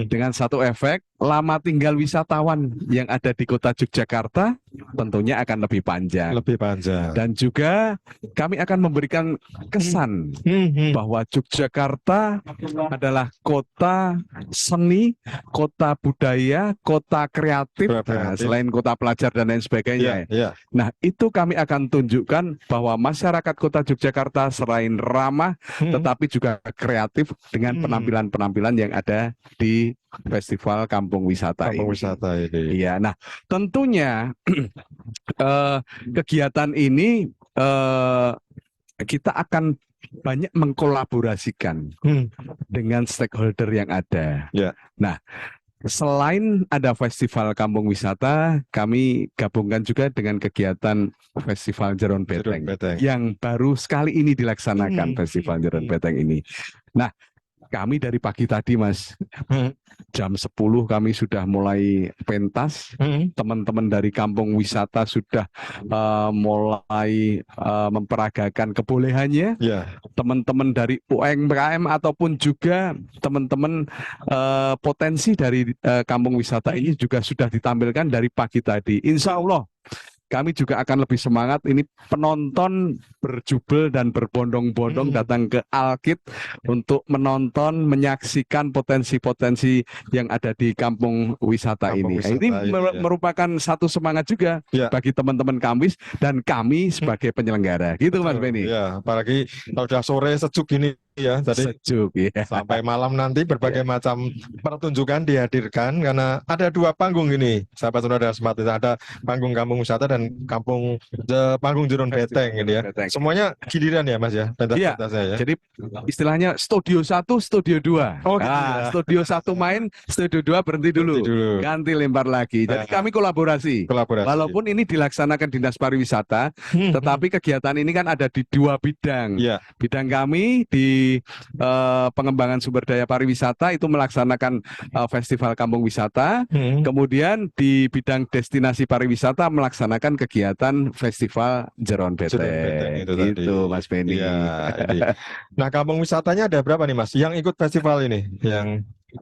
Dengan satu efek, lama tinggal wisatawan yang ada di kota Yogyakarta tentunya akan lebih panjang. Lebih panjang. Dan juga kami akan memberikan kesan bahwa Yogyakarta adalah kota seni, kota budaya, kota kreatif, nah, selain kota pelajar dan lain sebagainya. Ya. Nah, itu kami akan tunjukkan bahwa masyarakat kota Yogyakarta selain ramah, tetapi juga kreatif dengan penampilan-penampilan yang ada di Festival Kampung Wisata Kampung ini. Wisata ini. Iya, nah tentunya kegiatan ini kita akan banyak mengkolaborasikan dengan stakeholder yang ada. Ya. Nah, selain ada Festival Kampung Wisata, kami gabungkan juga dengan kegiatan Festival Jeron Beteng yang baru sekali ini dilaksanakan, Festival Jeron Beteng ini. Nah, kami dari pagi tadi Mas, jam 10 kami sudah mulai pentas, teman-teman dari kampung wisata sudah mulai memperagakan kebolehannya, teman-teman dari UMKM ataupun juga teman-teman potensi dari kampung wisata ini juga sudah ditampilkan dari pagi tadi. Insya Allah kami juga akan lebih semangat. Ini penonton berjubel dan berbondong-bondong datang ke Alkit untuk menonton, menyaksikan potensi-potensi yang ada di kampung wisata ini. Ini merupakan satu semangat juga bagi teman-teman Kampis dan kami sebagai penyelenggara. Gitu Mas Beni. Ya, apalagi kalau udah sore sejuk ini ya, tadi sejuk ya. Sampai malam nanti berbagai macam pertunjukan dihadirkan karena ada 2 panggung ini, sahabat saudara Smart. Ada panggung kampung wisata dan panggung Jeron Beteng ini ya. Semuanya giliran ya Mas ya, pentas-pentasnya ya. Jadi istilahnya studio 1, studio 2. Oh, nah, studio 1 main, studio 2 berhenti dulu. Ganti lempar lagi. Jadi kami kolaborasi. Walaupun ini dilaksanakan Dinas Pariwisata, tetapi kegiatan ini kan ada di 2 bidang. Bidang kami di pengembangan sumber daya pariwisata itu melaksanakan Festival Kampung Wisata. Kemudian di bidang destinasi pariwisata melaksanakan kegiatan Festival Jeron Beteng. Itu Mas Beni. Nah, kampung wisatanya ada berapa nih Mas yang ikut festival ini?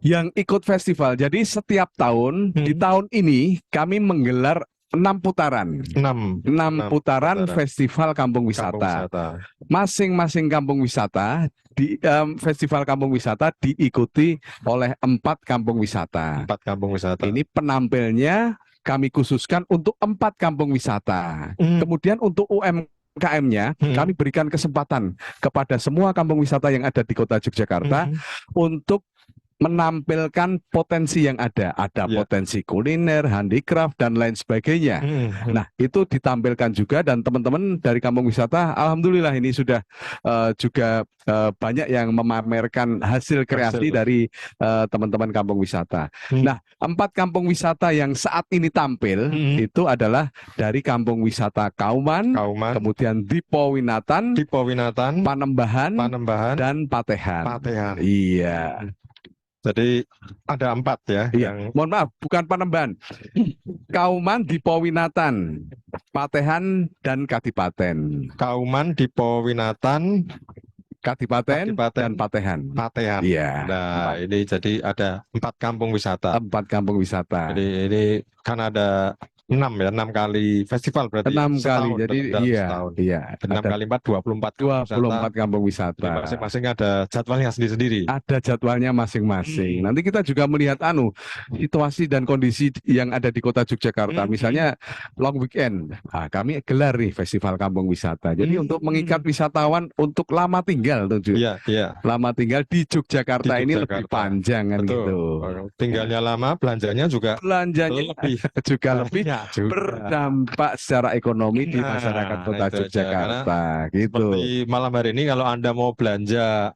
Yang ikut festival. Jadi setiap tahun di tahun ini kami menggelar 6 putaran. 6 putaran Festival Kampung Wisata. Masing-masing kampung wisata di Festival Kampung Wisata diikuti oleh 4 kampung wisata. 4 kampung wisata. Ini penampilnya kami khususkan untuk 4 kampung wisata. Kemudian untuk UMKM-nya kami berikan kesempatan kepada semua kampung wisata yang ada di kota Yogyakarta untuk menampilkan potensi yang ada. Ada potensi kuliner, handicraft, dan lain sebagainya. Nah, itu ditampilkan juga dan teman-teman dari kampung wisata, alhamdulillah ini sudah juga banyak yang memamerkan hasil kreasi dari teman-teman kampung wisata. Nah, 4 kampung wisata yang saat ini tampil itu adalah dari kampung wisata Kauman, kemudian Dipo Winatan, Panembahan, dan Patehan. Iya. Jadi ada 4 ya. Iya. Mohon maaf, bukan Panembahan. Kauman, Dipo Winatan, Patehan, dan Kadipaten. Kauman, Dipo Winatan, Kadipaten, dan Patehan. Iya. Nah, ini jadi ada 4 kampung wisata. 4 kampung wisata. Jadi ini kan ada 6 kali festival berarti. 6 kali. Setahun, Jadi dalam iya, setahun. iya. 6 kali 4, 24 24 kampung Jadi wisata. masing-masing ada jadwalnya sendiri-sendiri. Ada jadwalnya masing-masing. Nanti kita juga melihat situasi dan kondisi yang ada di kota Yogyakarta. Misalnya long weekend, kami gelar nih festival kampung wisata. Jadi untuk mengikat wisatawan untuk lama tinggal tuh, Iya, iya. lama tinggal di Yogyakarta Di ini lebih Yogyakarta. panjang kan Betul. gitu. Tinggalnya lama, belanjanya juga Belanjanya lebih juga lebih banyak juga. berdampak secara ekonomi di Nah, masyarakat kota itu aja. Yogyakarta gitu. Seperti malam hari ini kalau Anda mau belanja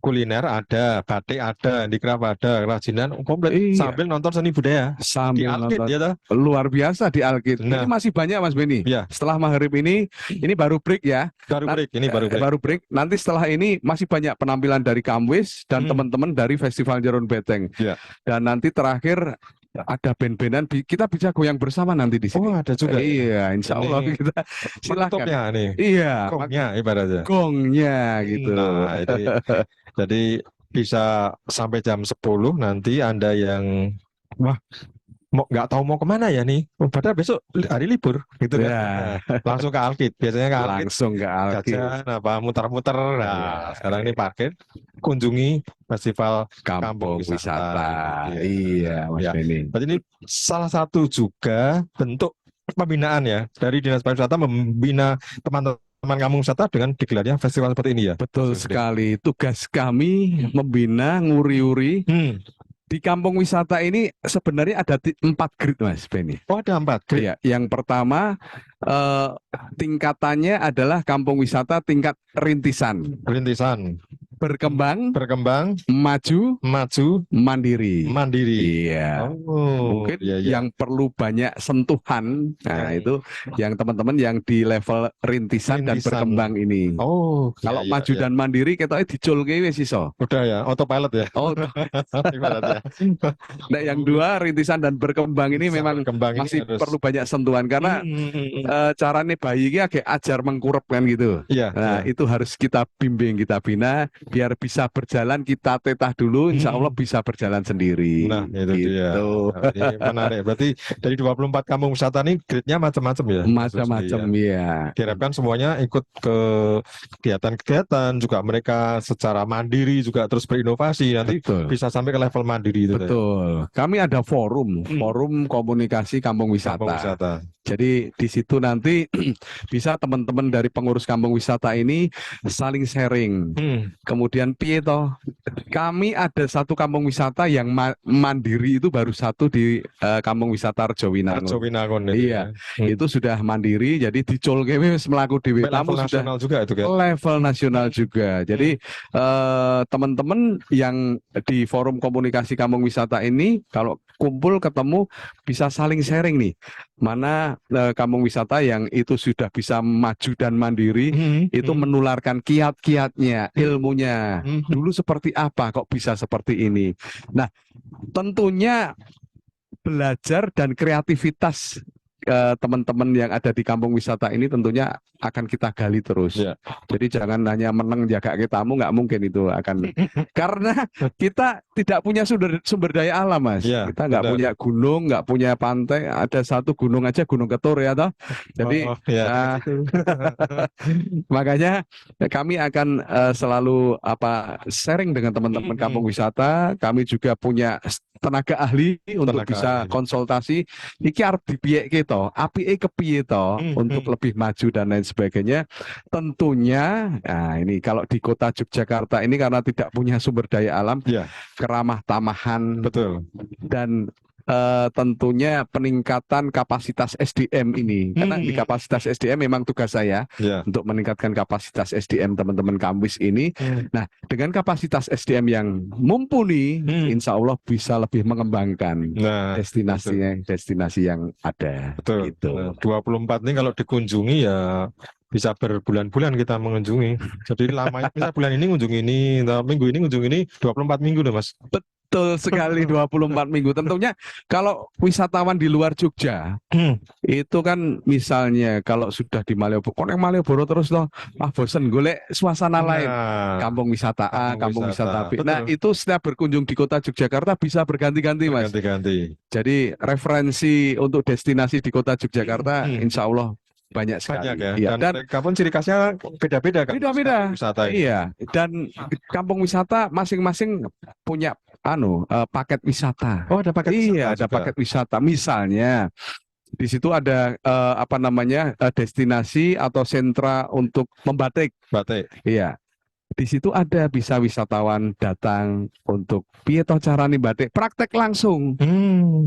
kuliner ada, batik ada, handicraft ada, kerajinan komplit Iya. sambil nonton seni budaya di Sambil Alkit nonton. ya toh. Luar biasa di Alkit. Nah. Ini masih banyak Mas Beni. Iya. Setelah maghrib ini baru break ya. Baru break, ini baru break. Baru break. Nanti setelah ini masih banyak penampilan dari Kamwis dan teman-teman dari Festival Jeron Beteng. Iya. Dan nanti terakhir ada band-bandan, kita bisa goyang bersama nanti di sini. Oh, ada juga. Iya, insya Allah Ini kita silakan. penutupnya nih. Iya, Gongnya ibaratnya. gongnya gitu. Nah, jadi bisa sampai jam 10 nanti Anda yang nggak tahu mau kemana ya nih. Padahal besok hari libur gitu kan. Ya. Nah, langsung ke Alkit. Biasanya ke Alkit. Langsung ke Alkit. Jajan apa muter-muter. Nah, sekarang ini parkir kunjungi festival Kampung wisata. Iya. Iya, Mas Ya. Beni. Berarti ini salah satu juga bentuk pembinaan ya dari Dinas Pariwisata membina teman-teman kampung wisata dengan digelarnya festival seperti ini ya. Betul sekali. Tugas kami membina, nguri-uri. Di kampung wisata ini sebenarnya ada 4 grade, Mas Beni. Oh, ada 4 grade. Iya, yang pertama tingkatannya adalah kampung wisata tingkat rintisan. Rintisan. Berkembang, maju, mandiri. Oh, Iya. Mungkin iya. yang perlu banyak sentuhan. Nah, itu yang teman-teman yang di level rintisan dan berkembang ini. Oh, kalau iya, maju iya. dan mandiri kita diculke wis iso. Udah ya, autopilot ya. Oh. Ibaratnya. Nah, yang dua rintisan dan berkembang ini memang Berkembang ini masih harus- perlu banyak sentuhan karena caranya bayi ini agak ajar mengkurep kan gitu. Iya, Nah, itu harus kita bimbing, kita bina biar bisa berjalan, kita tetah dulu, insya Allah bisa berjalan sendiri. Nah, itu dia. Gitu. Nah, ini menarik. Berarti dari 24 kampung wisata ini grade-nya macam-macam ya? Macam-macam ya. Diharapkan semuanya ikut ke kegiatan-kegiatan, juga mereka secara mandiri juga terus berinovasi, nanti bisa sampai ke level mandiri itu. Betul. Kami ada forum komunikasi kampung wisata. Kampung wisata. Jadi di situ nanti bisa teman-teman dari pengurus kampung wisata ini saling sharing. Kemudian piye toh? Kami ada satu kampung wisata yang mandiri itu baru satu di kampung wisata Rejowinangun. Rejowinangun itu Iya, itu sudah mandiri. Jadi diculke wis melaku dhewe. Sampai level nasional juga itu kan? Level nasional juga. Jadi teman-teman yang di forum komunikasi kampung wisata ini kalau kumpul ketemu bisa saling sharing nih. Mana kampung wisata yang itu sudah bisa maju dan mandiri, itu menularkan kiat-kiatnya, ilmunya. Dulu seperti apa kok bisa seperti ini. Nah, tentunya belajar dan kreativitas teman-teman yang ada di kampung wisata ini tentunya akan kita gali terus. Jadi jangan hanya meneng jaga tamu, nggak mungkin itu akan karena kita tidak punya sumber daya alam, Mas. Kita nggak punya gunung, nggak punya pantai. Ada satu gunung aja, Gunung Ketur ya toh. Jadi makanya kami akan selalu sharing dengan teman-teman kampung wisata. Kami juga punya tenaga ahli untuk bisa konsultasi. Iki arep dipiyeke to, apike kepiye to untuk lebih maju dan lain sebagainya. Tentunya, nah ini kalau di kota Yogyakarta ini karena tidak punya sumber daya alam, keramah tamahan, dan tentunya peningkatan kapasitas SDM ini. Karena di kapasitas SDM memang tugas saya untuk meningkatkan kapasitas SDM teman-teman Kamwis ini. Nah, dengan kapasitas SDM yang mumpuni, insya Allah bisa lebih mengembangkan destinasi yang ada. Betul. Gitu. Nah, 24 ini kalau dikunjungi ya bisa berbulan-bulan kita mengunjungi. Jadi lama, misal bulan ini ngunjungi ini, minggu ini ngunjungi ini, 24 minggu loh, Mas. Betul sekali 24 minggu. Tentunya kalau wisatawan di luar Jogja itu kan misalnya kalau sudah di Malioboro, konek Malioboro terus loh, bosen golek suasana lain. Kampung wisata A, kampung wisata B. Nah, itu setiap berkunjung di kota Yogyakarta bisa berganti-ganti, Mas. Berganti-ganti. Jadi referensi untuk destinasi di kota Yogyakarta insya Allah banyak sekali. Banyak ya. Iya. Dan kampung ciri khasnya beda-beda kan? Beda-beda. Wisata ini. Iya. Dan kampung wisata masing-masing punya paket wisata. Oh, ada paket wisata. Iya, ada juga. paket wisata. Misalnya di situ ada destinasi atau sentra untuk membatik. Batik. Iya. Di situ ada bisa wisatawan datang untuk piye toh carane batik, praktek langsung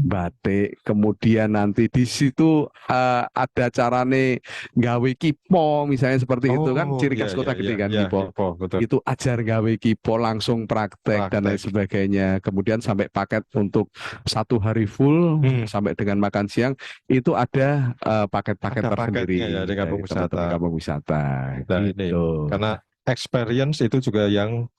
batik. Kemudian nanti di situ ada carane gawe kipo misalnya seperti itu kan ciri khas kota gede kan kipo. Itu ajar gawe kipo langsung praktek dan lain sebagainya. Kemudian sampai paket untuk 1 hari full sampai dengan makan siang itu ada paket-paket tersendiri ya, di kampung wisata. Kampung wisata. Nah, Gitu. Karena experience itu juga yang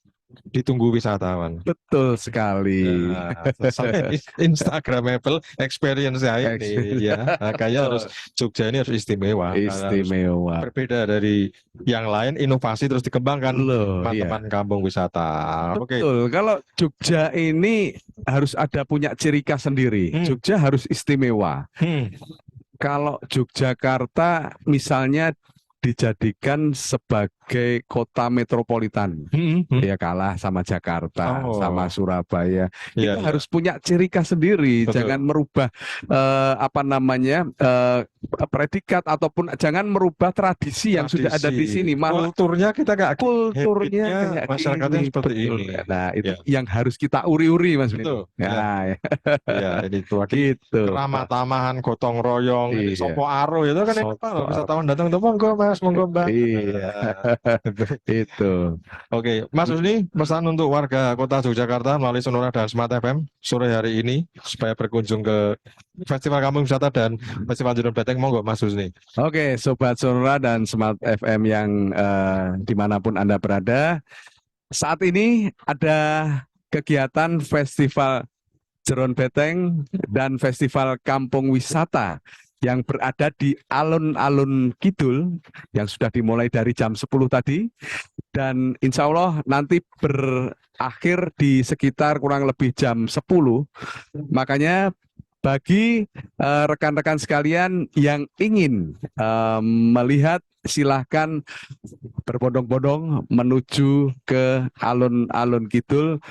ditunggu wisatawan. Betul sekali. Nah, sampai Instagramable experience ya ini ya. Makanya harus Jogja ini harus istimewa. Istimewa. Harus berbeda dari yang lain, inovasi terus dikembangkan teman-teman kampung wisata. Betul. Kalau Jogja ini harus ada punya ciri khas sendiri. Jogja harus istimewa. Kalau Yogyakarta misalnya dijadikan sebagai kota metropolitan, ya kalah sama Jakarta, sama Surabaya. Kita harus punya ciri khas sendiri. Betul. Jangan merubah predikat ataupun jangan merubah tradisi yang sudah ada di sini. Malah kulturnya kita kayak kulturnya kayak masyarakatnya gini. seperti Betul. ini. Nah, itu yang harus kita uri-uri, Mas. Betul. Ya, ini tuh gitu. keramah-tamahan, gotong royong, Iya. sopo aro itu kan enak banget. Wisatawan datang tuh monggo Mas, monggo Mbak. Iya. Itu. Oke, Mas Husni, pesan untuk warga kota Yogyakarta melalui Sonora dan Smart FM sore hari ini supaya berkunjung ke Festival Kampung Wisata dan Festival Jeron Beteng, monggo Mas Husni. Oke, Sobat Sonora dan Smart FM yang dimanapun Anda berada, saat ini ada kegiatan Festival Jeron Beteng dan Festival Kampung Wisata yang berada di alun-alun Kidul yang sudah dimulai dari jam 10 tadi dan insya Allah nanti berakhir di sekitar kurang lebih jam 10. Makanya bagi rekan-rekan sekalian yang ingin melihat silahkan berbondong-bondong menuju ke alun-alun Kidul.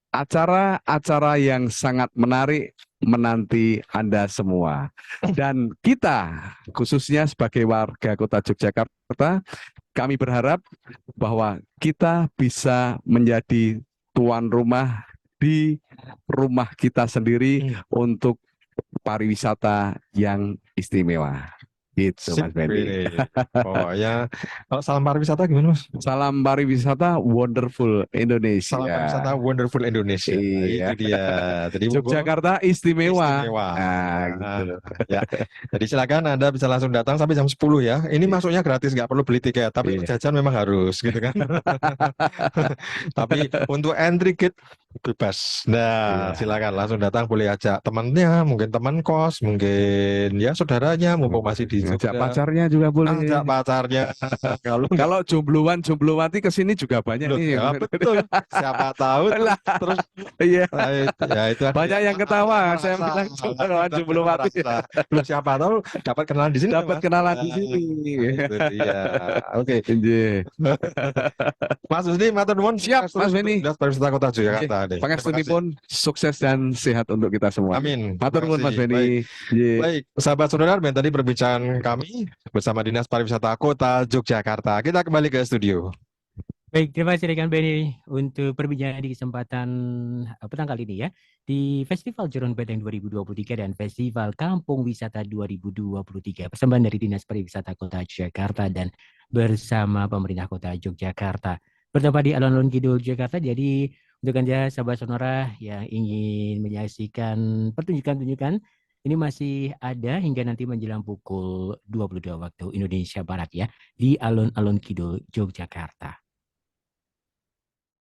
Acara-acara yang sangat menarik menanti Anda semua. Dan kita, khususnya sebagai warga kota Yogyakarta, kami berharap bahwa kita bisa menjadi tuan rumah di rumah kita sendiri untuk pariwisata yang istimewa. Gitu, Mas Benny. Pokoknya kalau salam pariwisata gimana, Mas? Salam pariwisata wonderful Indonesia. Salam pariwisata wonderful Indonesia. Iya. Itu dia. Jadi Yogyakarta istimewa. Nah, gitu. Ya. Jadi silakan Anda bisa langsung datang sampai jam 10 ya. Ini masuknya gratis, nggak perlu beli tiket, tapi jajan memang harus gitu kan. Tapi untuk entry gate bebas. Nah, silakan langsung datang, boleh ajak temannya, mungkin teman kos, mungkin ya saudaranya mumpung masih di Ajak pacarnya juga boleh. Ajak pacarnya. Kalau jomblowan-jomblowati ke sini juga banyak nih. Ya, betul. Siapa tahu terus iya. Ya itu banyak yang ketawa saya bilang jomblowan-jomblowati. Siapa tahu dapat kenalan di sini. Dapat kenalan di sini. Iya. Oke. Mas Husni, matur nuwun. Siap, Mas Benny. Pariwisata Kota Yogyakarta. Pangestunipun sukses dan sehat untuk kita semua. Amin. Matur nuwun Mas Benny. Baik, sahabat saudara, tadi perbincangan kami bersama Dinas Pariwisata Kota Yogyakarta. Kita kembali ke studio. Baik, terima kasih rekan Benny untuk perbincangan di kesempatan petang kali ini ya di Festival Jeron Beteng 2023 dan Festival Kampung Wisata 2023. Persembahan dari Dinas Pariwisata Kota Yogyakarta dan bersama pemerintah Kota Yogyakarta. Bertempat di alun-alun Kidul Jakarta. Jadi untuk Anda sahabat Sonora yang ingin menyaksikan pertunjukan-pertunjukan ini masih ada hingga nanti menjelang pukul 22 waktu Indonesia Barat ya di alun-alun Kidul Yogyakarta.